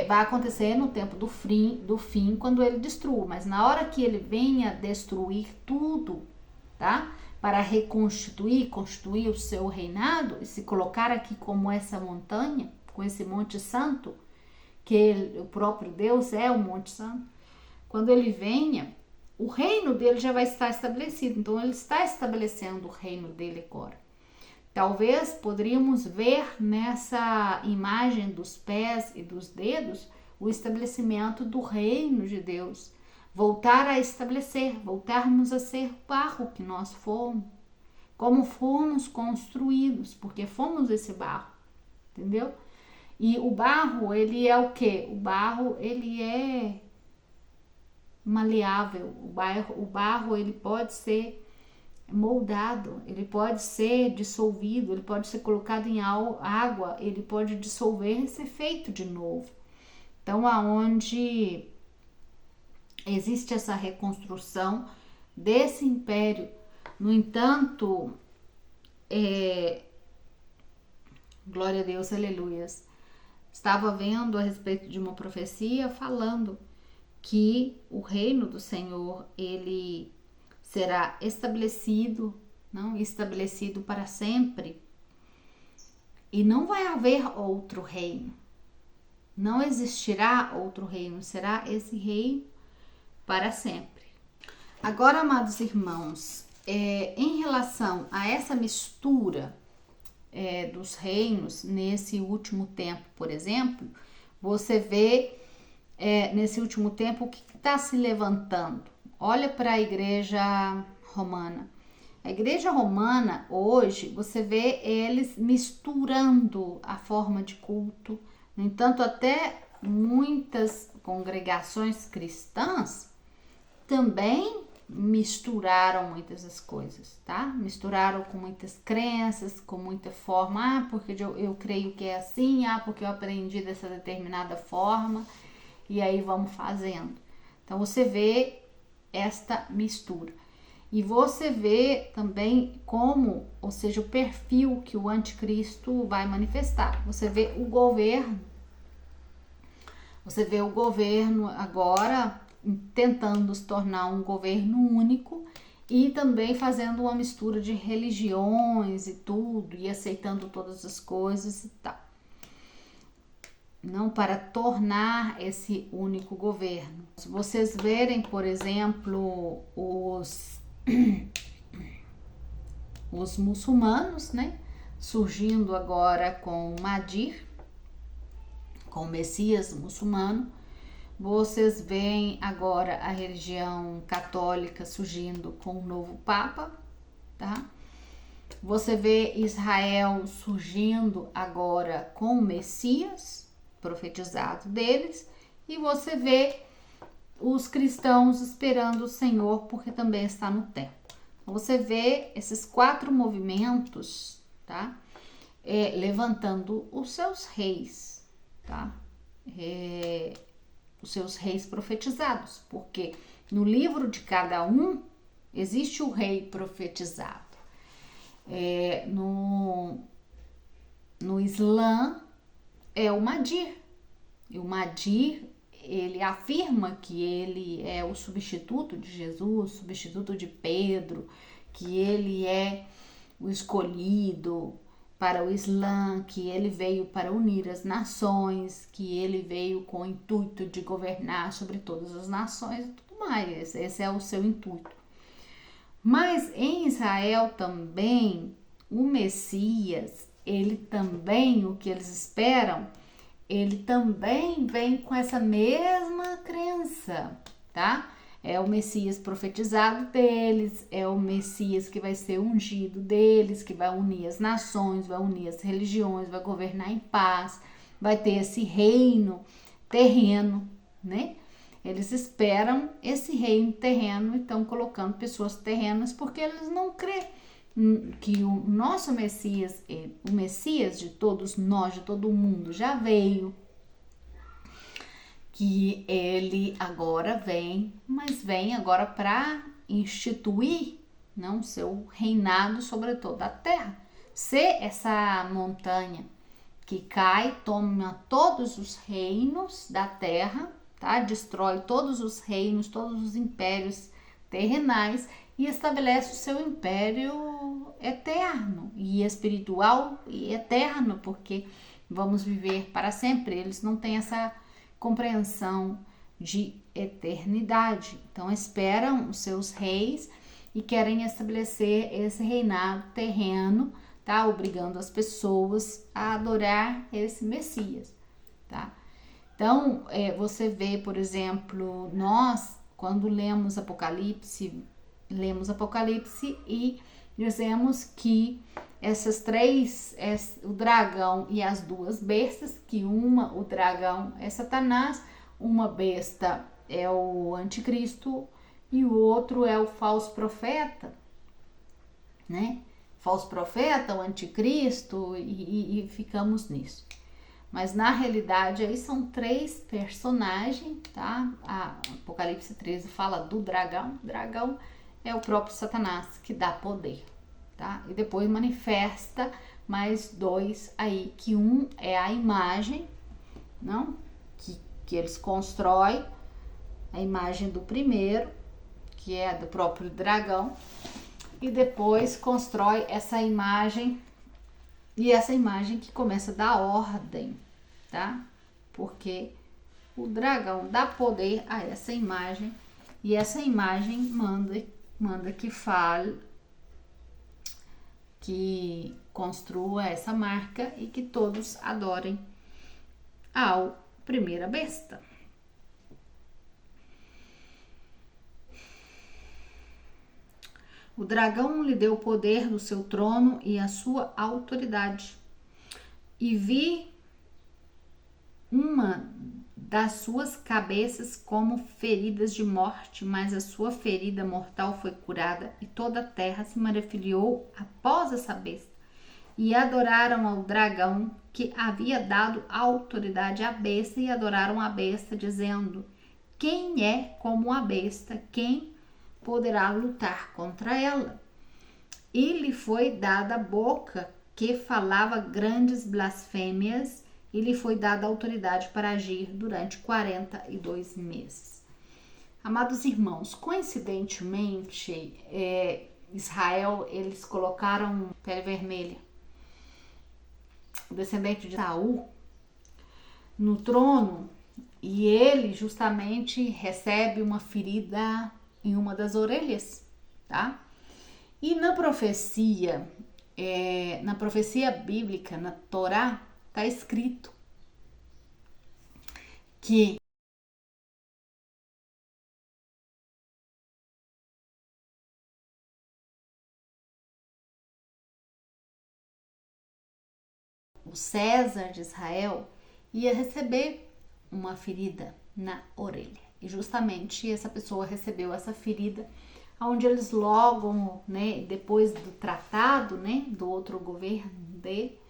vai acontecer no tempo do fim, quando ele destrua. Mas na hora que ele venha destruir tudo, tá? Para reconstituir, construir o seu reinado e se colocar aqui como essa montanha, com esse monte santo, que o próprio Deus é o monte santo. Quando ele venha, o reino dele já vai estar estabelecido. Então, ele está estabelecendo o reino dele agora. Talvez poderíamos ver nessa imagem dos pés e dos dedos o estabelecimento do reino de Deus. Voltar a estabelecer, voltarmos a ser barro que nós fomos. Como fomos construídos, porque fomos esse barro. Entendeu? E o barro, ele é o quê? O barro, ele é maleável. O barro ele pode ser moldado, ele pode ser dissolvido, ele pode ser colocado em água, ele pode dissolver e ser feito de novo. Então, aonde existe essa reconstrução desse império, No entanto, glória a Deus, aleluias, estava vendo a respeito de uma profecia falando que o reino do Senhor, ele será estabelecido, não estabelecido para sempre, e não vai haver outro reino, não existirá outro reino, será esse reino para sempre. Agora, amados irmãos, em relação a essa mistura dos reinos nesse último tempo, por exemplo, você vê nesse último tempo o que está se levantando. Olha para a igreja romana. A igreja romana hoje, você vê eles misturando a forma de culto. No entanto, até muitas congregações cristãs também misturaram muitas das coisas, tá? Misturaram com muitas crenças, com muita forma, porque eu creio que é assim, porque eu aprendi dessa determinada forma, e aí vamos fazendo. Então você vê esta mistura. E você vê também como, ou seja, o perfil que o anticristo vai manifestar. Você vê o governo agora tentando se tornar um governo único e também fazendo uma mistura de religiões e tudo, e aceitando todas as coisas e tal. Não para tornar esse único governo. Se vocês verem, por exemplo, os muçulmanos, né, surgindo agora com o Mahdi, com o Messias muçulmano, vocês veem agora a religião católica surgindo com o novo Papa, tá? Você vê Israel surgindo agora com o Messias profetizado deles, e você vê os cristãos esperando o Senhor, porque também está no tempo. Então, você vê esses 4 movimentos, tá? Levantando os seus reis, tá? Os seus reis profetizados, porque no livro de cada um existe o rei profetizado. No Islã é o Mahdi, e o Mahdi, ele afirma que ele é o substituto de Jesus, substituto de Pedro, que ele é o escolhido para o Islã, que ele veio para unir as nações, que ele veio com o intuito de governar sobre todas as nações e tudo mais. Esse é o seu intuito. Mas em Israel também, o Messias, ele também, o que eles esperam, ele também vem com essa mesma crença, tá? É o Messias profetizado deles, é o Messias que vai ser ungido deles, que vai unir as nações, vai unir as religiões, vai governar em paz, vai ter esse reino terreno, né? Eles esperam esse reino terreno e estão colocando pessoas terrenas porque eles não creem que o nosso Messias, o Messias de todos nós, de todo mundo, já veio, que ele agora vem, mas vem agora para instituir, não, seu reinado sobre toda a terra. Ser essa montanha que cai, toma todos os reinos da terra, tá? Destrói todos os reinos, todos os impérios terrenais e estabelece o seu império eterno e espiritual e eterno, porque vamos viver para sempre. Eles não têm essa compreensão de eternidade. Então esperam os seus reis e querem estabelecer esse reinado terreno, tá? Obrigando as pessoas a adorar esse Messias, tá? Então, você vê, por exemplo, nós, quando lemos Apocalipse e dizemos que essas 3, o dragão e as 2 bestas, que o dragão é Satanás, uma besta é o anticristo e o outro é o falso profeta, né? Falso profeta, o anticristo, e ficamos nisso. Mas na realidade aí são 3 personagens, tá? A Apocalipse 13 fala do dragão. Dragão é o próprio Satanás que dá poder, tá? E depois manifesta mais dois aí, que um é a imagem, não? Que eles constroem, a imagem do primeiro, que é do próprio dragão, e depois constrói essa imagem, e essa imagem que começa a dar ordem, tá? Porque o dragão dá poder a essa imagem, e essa imagem manda que fale, que construa essa marca e que todos adorem ao primeira besta. O dragão lhe deu o poder do seu trono e a sua autoridade. E vi uma das suas cabeças como feridas de morte, mas a sua ferida mortal foi curada, e toda a terra se maravilhou após essa besta. E adoraram ao dragão que havia dado autoridade à besta, e adoraram a besta, dizendo: quem é como a besta? Quem poderá lutar contra ela? E lhe foi dada a boca que falava grandes blasfêmias, e lhe foi dada autoridade para agir durante 42 meses. Amados irmãos, coincidentemente, Israel, eles colocaram pele vermelha, o descendente de Saul, no trono, e ele justamente recebe uma ferida em uma das orelhas, tá? E na profecia bíblica, na Torá, está escrito que o César de Israel ia receber uma ferida na orelha. E justamente essa pessoa recebeu essa ferida, onde eles logo, né, depois do tratado, né, do outro governo dele,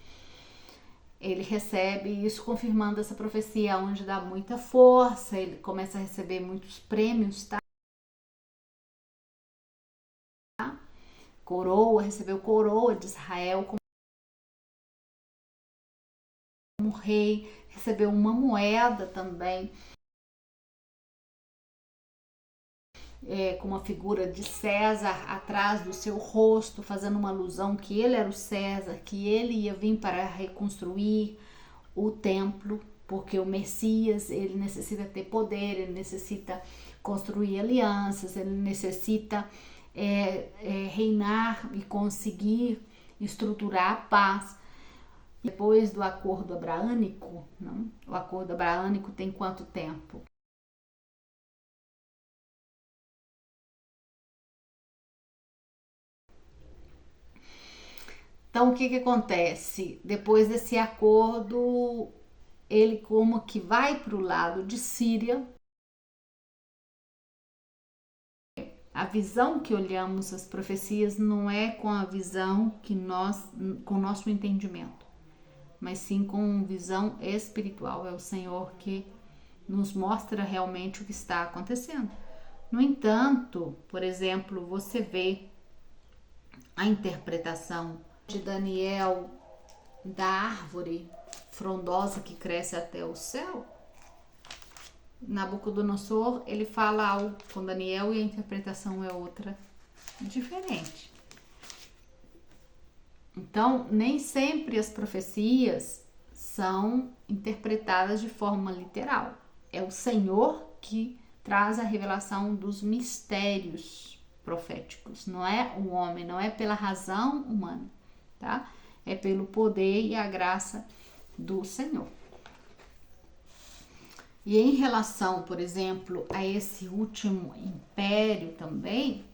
ele recebe isso, confirmando essa profecia, onde dá muita força, ele começa a receber muitos prêmios, tá? Coroa, recebeu coroa de Israel como rei, recebeu uma moeda também, com uma figura de César atrás do seu rosto, fazendo uma alusão que ele era o César, que ele ia vir para reconstruir o templo, porque o Messias, ele necessita ter poder, ele necessita construir alianças, ele necessita reinar e conseguir estruturar a paz. Depois do acordo abraânico, não? O acordo abraânico tem quanto tempo? Então, o que acontece? Depois desse acordo, ele como que vai para o lado de Síria. A visão que olhamos as profecias não é com a visão que com o nosso entendimento, mas sim com visão espiritual. É o Senhor que nos mostra realmente o que está acontecendo. No entanto, por exemplo, você vê a interpretação de Daniel da árvore frondosa que cresce até o céu. Nabucodonosor, ele fala algo com Daniel e a interpretação é outra, diferente. Então, nem sempre as profecias são interpretadas de forma literal. É o Senhor que traz a revelação dos mistérios proféticos. Não é o homem, não é pela razão humana, tá? É pelo poder e a graça do Senhor. E em relação, por exemplo, a esse último império também,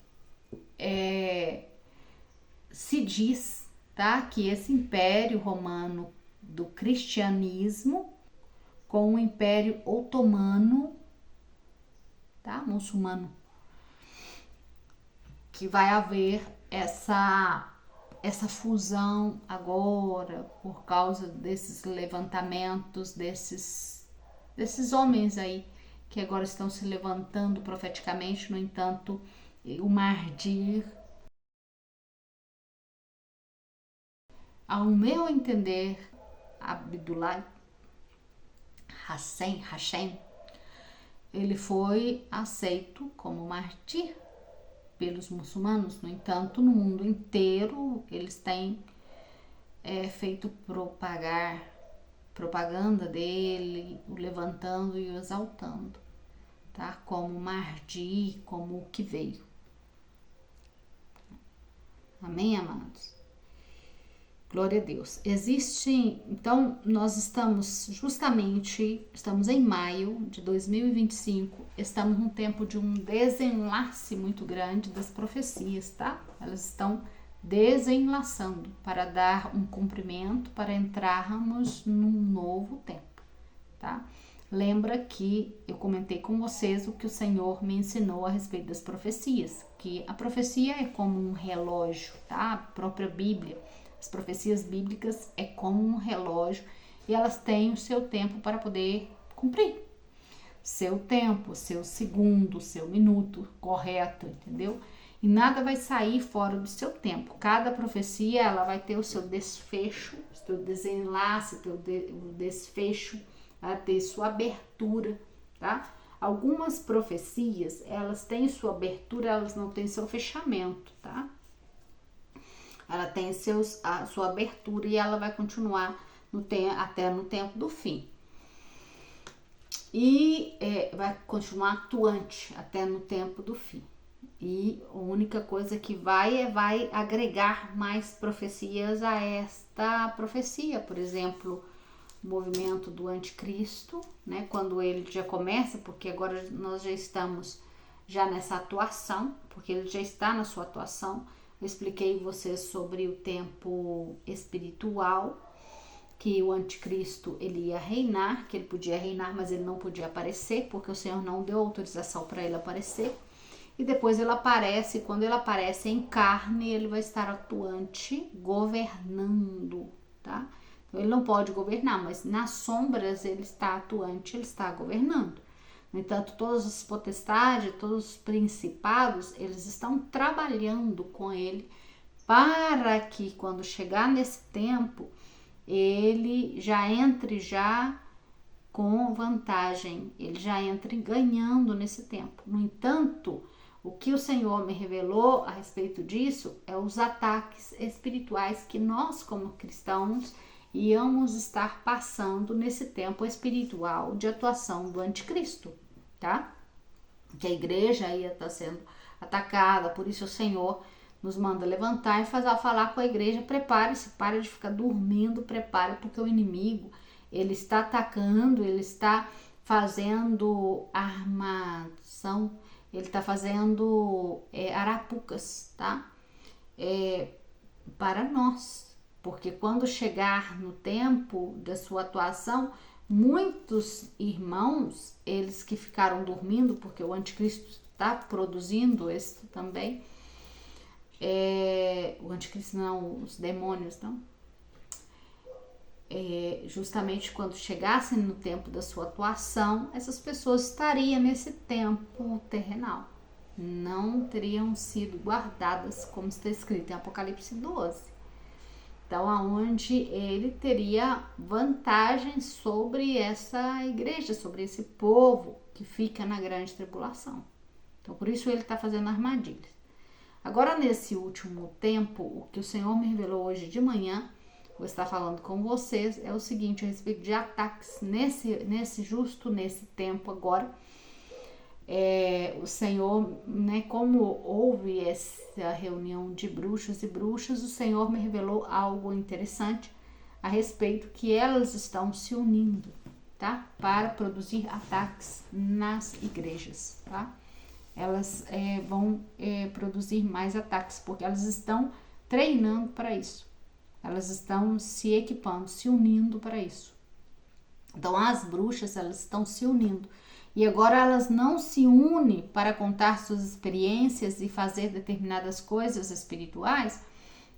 se diz, tá, que esse império romano do cristianismo com o império otomano, tá, muçulmano, que vai haver essa fusão agora por causa desses levantamentos desses homens aí que agora estão se levantando profeticamente. No entanto, o Mahdi, ao meu entender, Abdullah Hashem, ele foi aceito como mártir pelos muçulmanos. No entanto, no mundo inteiro, eles têm feito propaganda dele, o levantando e o exaltando, tá? Como Mahdi, como o que veio. Amém, amados? Glória a Deus. Então, nós estamos em maio de 2025, estamos num tempo de um desenlace muito grande das profecias, tá? Elas estão desenlaçando para dar um cumprimento, para entrarmos num novo tempo, tá? Lembra que eu comentei com vocês o que o Senhor me ensinou a respeito das profecias, que a profecia é como um relógio, tá? A própria Bíblia, as profecias bíblicas é como um relógio e elas têm o seu tempo para poder cumprir. Seu tempo, seu segundo, seu minuto correto, entendeu? E nada vai sair fora do seu tempo. Cada profecia, ela vai ter o seu desfecho, o seu desenlace, o desfecho, vai ter sua abertura, tá? Algumas profecias, elas têm sua abertura, elas não têm seu fechamento, tá? Ela tem a sua abertura e ela vai continuar até no tempo do fim. E vai continuar atuante até no tempo do fim. E a única coisa que vai agregar mais profecias a esta profecia. Por exemplo, o movimento do anticristo, né? Quando ele já começa, porque agora nós já estamos nessa atuação, porque ele já está na sua atuação. Eu expliquei vocês sobre o tempo espiritual, que o anticristo ele ia reinar, que ele podia reinar, mas ele não podia aparecer, porque o Senhor não deu autorização para ele aparecer. E depois ele aparece, quando ele aparece em carne, ele vai estar atuante, governando, tá? Então ele não pode governar, mas nas sombras ele está atuante, ele está governando. No entanto, todas as potestades, todos os principados, eles estão trabalhando com ele para que quando chegar nesse tempo, ele já entre com vantagem, ele já entre ganhando nesse tempo. No entanto, o que o Senhor me revelou a respeito disso é os ataques espirituais que nós, como cristãos, íamos estar passando nesse tempo espiritual de atuação do anticristo, tá? Que a igreja ia estar sendo atacada, por isso o Senhor nos manda levantar e falar com a igreja: prepare-se, pare de ficar dormindo, prepare, porque o inimigo, ele está atacando, ele está fazendo armação, ele está fazendo arapucas, tá? Para nós. Porque quando chegar no tempo da sua atuação, muitos irmãos, eles que ficaram dormindo, porque o anticristo está produzindo isso também, o anticristo não, os demônios não, justamente quando chegassem no tempo da sua atuação, essas pessoas estariam nesse tempo terrenal, não teriam sido guardadas, como está escrito em Apocalipse 12. Então, aonde ele teria vantagem sobre essa igreja, sobre esse povo que fica na grande tribulação. Então, por isso ele está fazendo armadilhas. Agora, nesse último tempo, o que o Senhor me revelou hoje de manhã, vou estar falando com vocês, é o seguinte, a respeito de ataques nesse tempo agora. O Senhor, né, como houve essa reunião de bruxas e bruxas, o Senhor me revelou algo interessante a respeito, que elas estão se unindo, tá? Para produzir ataques nas igrejas, tá? Elas vão produzir mais ataques, porque elas estão treinando para isso. Elas estão se equipando, se unindo para isso. Então, as bruxas, elas estão se unindo. E agora elas não se unem para contar suas experiências e fazer determinadas coisas espirituais.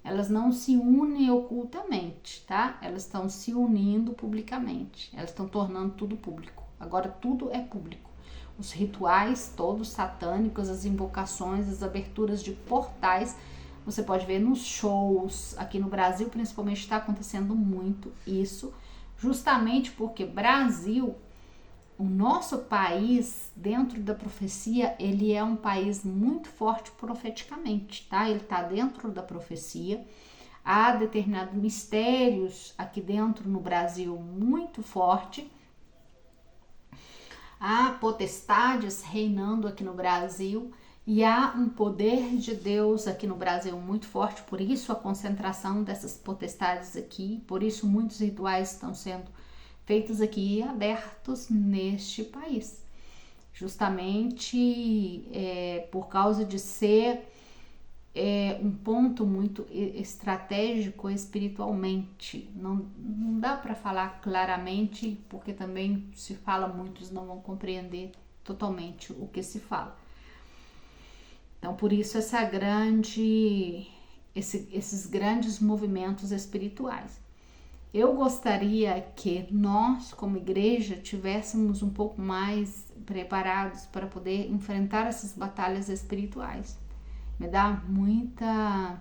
Elas não se unem ocultamente, tá? Elas estão se unindo publicamente. Elas estão tornando tudo público. Agora tudo é público. os rituais todos satânicos, as invocações, as aberturas de portais. Você pode ver nos shows, aqui no Brasil principalmente está acontecendo muito isso, justamente porque Brasil, o nosso país, dentro da profecia, ele é um país muito forte profeticamente, tá? Ele está dentro da profecia. Há determinados mistérios aqui dentro no Brasil muito forte. Há potestades reinando aqui no Brasil e há um poder de Deus aqui no Brasil muito forte, por isso a concentração dessas potestades aqui, por isso muitos rituais estão sendo feitos aqui e abertos neste país, justamente por causa de ser um ponto muito estratégico espiritualmente. Não dá para falar claramente, porque também se fala, muitos não vão compreender totalmente o que se fala. Então, por isso esses grandes movimentos espirituais. Eu gostaria que nós, como igreja, tivéssemos um pouco mais preparados para poder enfrentar essas batalhas espirituais. Me dá muita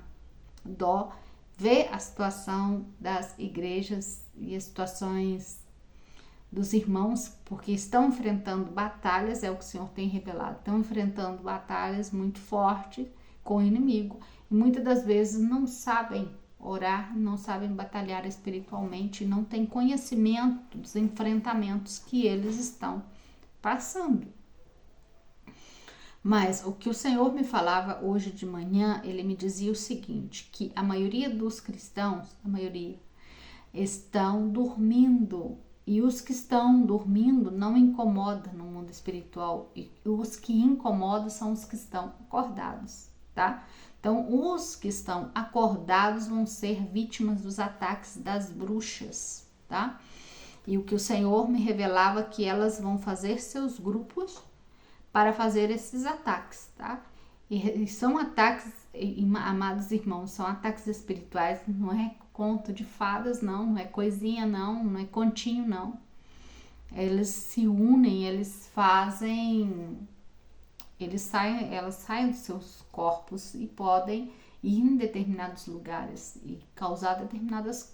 dó ver a situação das igrejas e as situações dos irmãos, porque estão enfrentando batalhas, é o que o Senhor tem revelado, estão enfrentando batalhas muito fortes com o inimigo e muitas das vezes não sabem orar, não sabem batalhar espiritualmente, não têm conhecimento dos enfrentamentos que eles estão passando. Mas o que o Senhor me falava hoje de manhã, ele me dizia o seguinte, que a maioria dos cristãos, estão dormindo, e os que estão dormindo não incomodam no mundo espiritual, e os que incomodam são os que estão acordados, tá? Então, os que estão acordados vão ser vítimas dos ataques das bruxas, tá? E o que o Senhor me revelava que elas vão fazer seus grupos para fazer esses ataques, tá? E são ataques, amados irmãos, são ataques espirituais, não é conto de fadas, não é coisinha, não é continho, não. Eles se unem, elas saem dos seus corpos e podem ir em determinados lugares e causar determinadas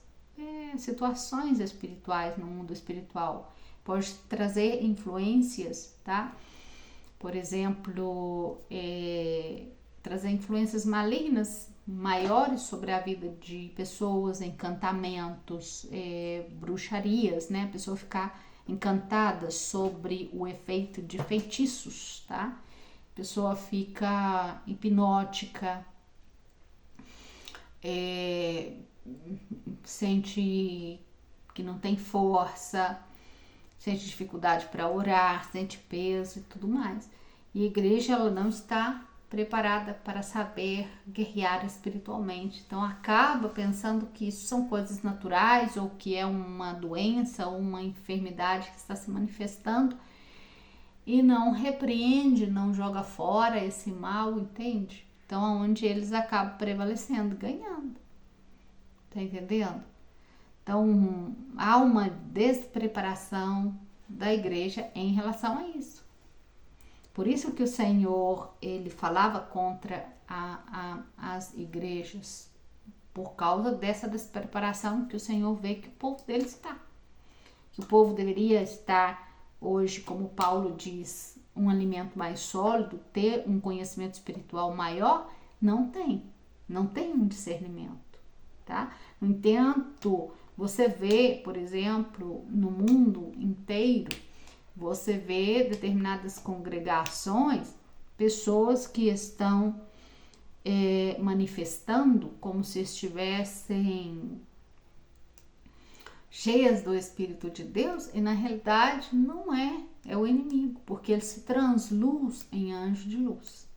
situações espirituais no mundo espiritual. Pode trazer influências, tá? Por exemplo, trazer influências malignas maiores sobre a vida de pessoas, encantamentos, bruxarias, né? A pessoa ficar encantada sobre o efeito de feitiços, tá? A pessoa fica hipnótica, sente que não tem força, sente dificuldade para orar, sente peso e tudo mais. E a igreja, ela não está preparada para saber guerrear espiritualmente. Então acaba pensando que isso são coisas naturais, ou que é uma doença ou uma enfermidade que está se manifestando, e não repreende, não joga fora esse mal, entende? Então aonde eles acabam prevalecendo, ganhando. Tá entendendo? Então, há uma despreparação da igreja em relação a isso. Por isso que o Senhor, ele falava contra as igrejas, por causa dessa despreparação que o Senhor vê que o povo dele está. Que o povo deveria estar hoje, como Paulo diz, um alimento mais sólido, ter um conhecimento espiritual maior, não tem um discernimento, tá? No entanto, você vê, por exemplo, no mundo inteiro, você vê determinadas congregações, pessoas que estão manifestando como se estivessem cheias do Espírito de Deus, e na realidade não é o inimigo, porque ele se transluz em anjo de luz,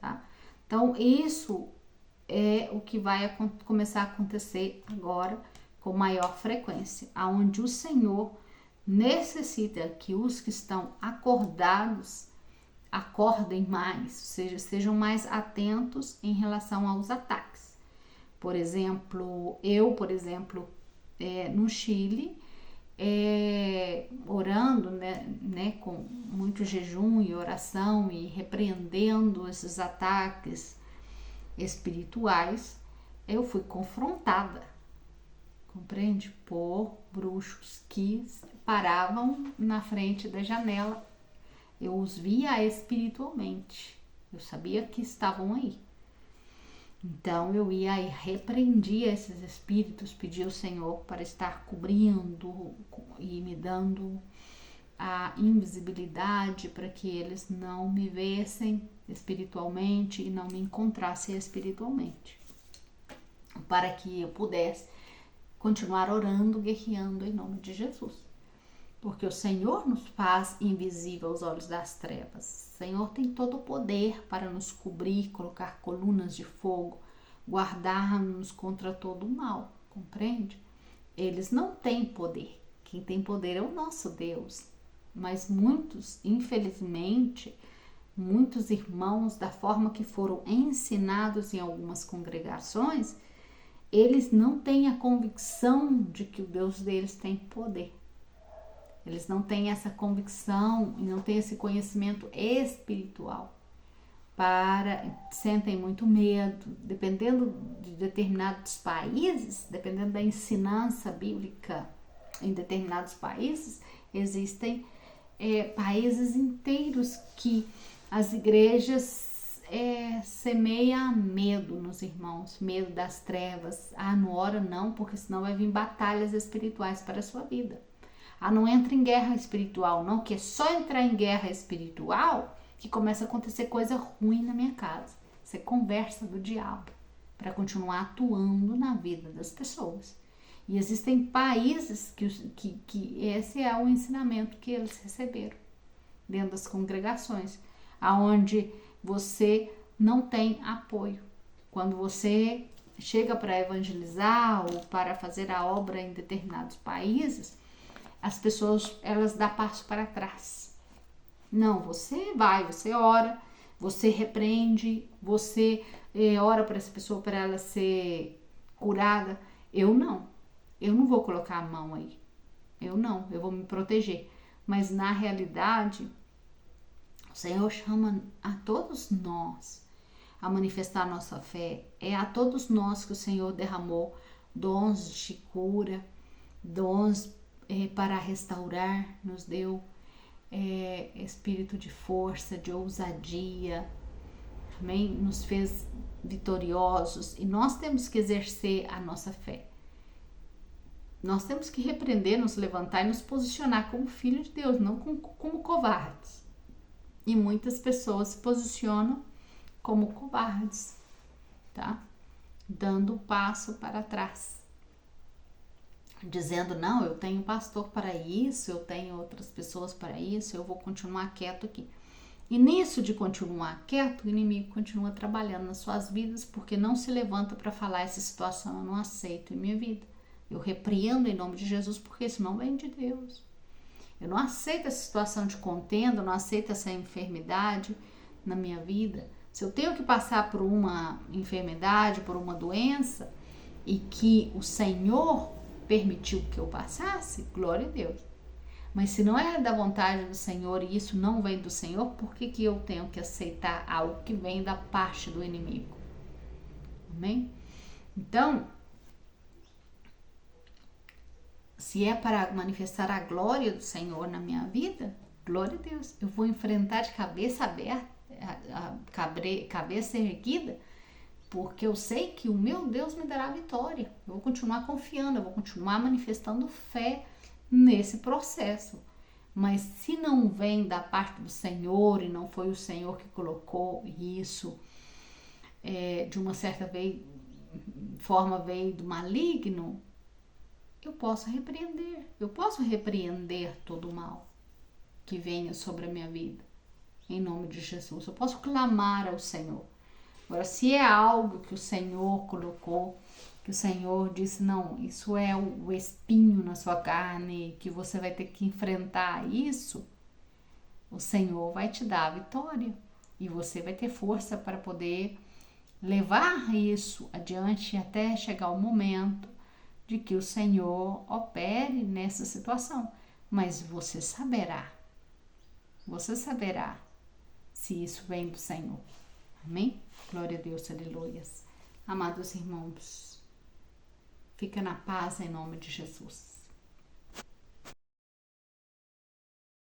tá? Então isso é o que vai começar a acontecer agora com maior frequência, aonde o Senhor necessita que os que estão acordados acordem mais, ou seja, sejam mais atentos em relação aos ataques. Por exemplo, no Chile, orando, né, né, com muito jejum e oração e repreendendo esses ataques espirituais, eu fui confrontada, compreende? Por bruxos que paravam na frente da janela. Eu os via espiritualmente, eu sabia que estavam aí. Então eu ia e repreendia esses espíritos, pedia ao Senhor para estar cobrindo e me dando a invisibilidade para que eles não me vissem espiritualmente e não me encontrassem espiritualmente, para que eu pudesse continuar orando, guerreando em nome de Jesus. Porque o Senhor nos faz invisível aos olhos das trevas. O Senhor tem todo o poder para nos cobrir, colocar colunas de fogo, guardar-nos contra todo o mal, compreende? Eles não têm poder. Quem tem poder é o nosso Deus. Mas muitos, infelizmente, muitos irmãos, da forma que foram ensinados em algumas congregações, eles não têm a convicção de que o Deus deles tem poder. Eles não têm essa convicção e não têm esse conhecimento espiritual. Sentem muito medo, dependendo de determinados países, dependendo da ensinança bíblica em determinados países, existem países inteiros que as igrejas semeiam medo nos irmãos, medo das trevas. Não ora não, porque senão vai vir batalhas espirituais para a sua vida. Não entra em guerra espiritual, não, que é só entrar em guerra espiritual que começa a acontecer coisa ruim na minha casa. Isso é conversa do diabo para continuar atuando na vida das pessoas. E existem países que esse é o ensinamento que eles receberam dentro das congregações, aonde você não tem apoio. Quando você chega para evangelizar ou para fazer a obra em determinados países, as pessoas, elas dão passo para trás. Não, você vai, você ora, você repreende, você ora para essa pessoa para ela ser curada. Eu não vou colocar a mão aí. Eu vou me proteger. Mas na realidade, o Senhor chama a todos nós a manifestar a nossa fé. É a todos nós que o Senhor derramou dons de cura, dons para restaurar, nos deu espírito de força, de ousadia, amém? Nos fez vitoriosos e nós temos que exercer a nossa fé. Nós temos que repreender, nos levantar e nos posicionar como filho de Deus, não como covardes. E muitas pessoas se posicionam como covardes, tá? Dando um passo para trás. Dizendo, não, eu tenho pastor para isso, eu tenho outras pessoas para isso, eu vou continuar quieto aqui. E nisso de continuar quieto, o inimigo continua trabalhando nas suas vidas, porque não se levanta para falar essa situação, eu não aceito em minha vida. Eu repreendo em nome de Jesus, porque isso não vem de Deus. Eu não aceito essa situação de contenda, eu não aceito essa enfermidade na minha vida. Se eu tenho que passar por uma enfermidade, por uma doença, e que o Senhor permitiu que eu passasse, glória a Deus. Mas se não é da vontade do Senhor e isso não vem do Senhor, por que eu tenho que aceitar algo que vem da parte do inimigo? Amém? Então, se é para manifestar a glória do Senhor na minha vida, glória a Deus. Eu vou enfrentar de cabeça aberta, cabeça erguida, porque eu sei que o meu Deus me dará vitória. Eu vou continuar confiando, eu vou continuar manifestando fé nesse processo. Mas se não vem da parte do Senhor e não foi o Senhor que colocou isso, de uma certa forma veio do maligno, eu posso repreender todo o mal que venha sobre a minha vida, em nome de Jesus. Eu posso clamar ao Senhor. Agora, se é algo que o Senhor colocou, que o Senhor disse, não, isso é o espinho na sua carne, que você vai ter que enfrentar isso, o Senhor vai te dar a vitória. E você vai ter força para poder levar isso adiante até chegar o momento de que o Senhor opere nessa situação. Mas você saberá você saberá se isso vem do Senhor. Amém? Glória a Deus, aleluias. Amados irmãos, fica na paz em nome de Jesus.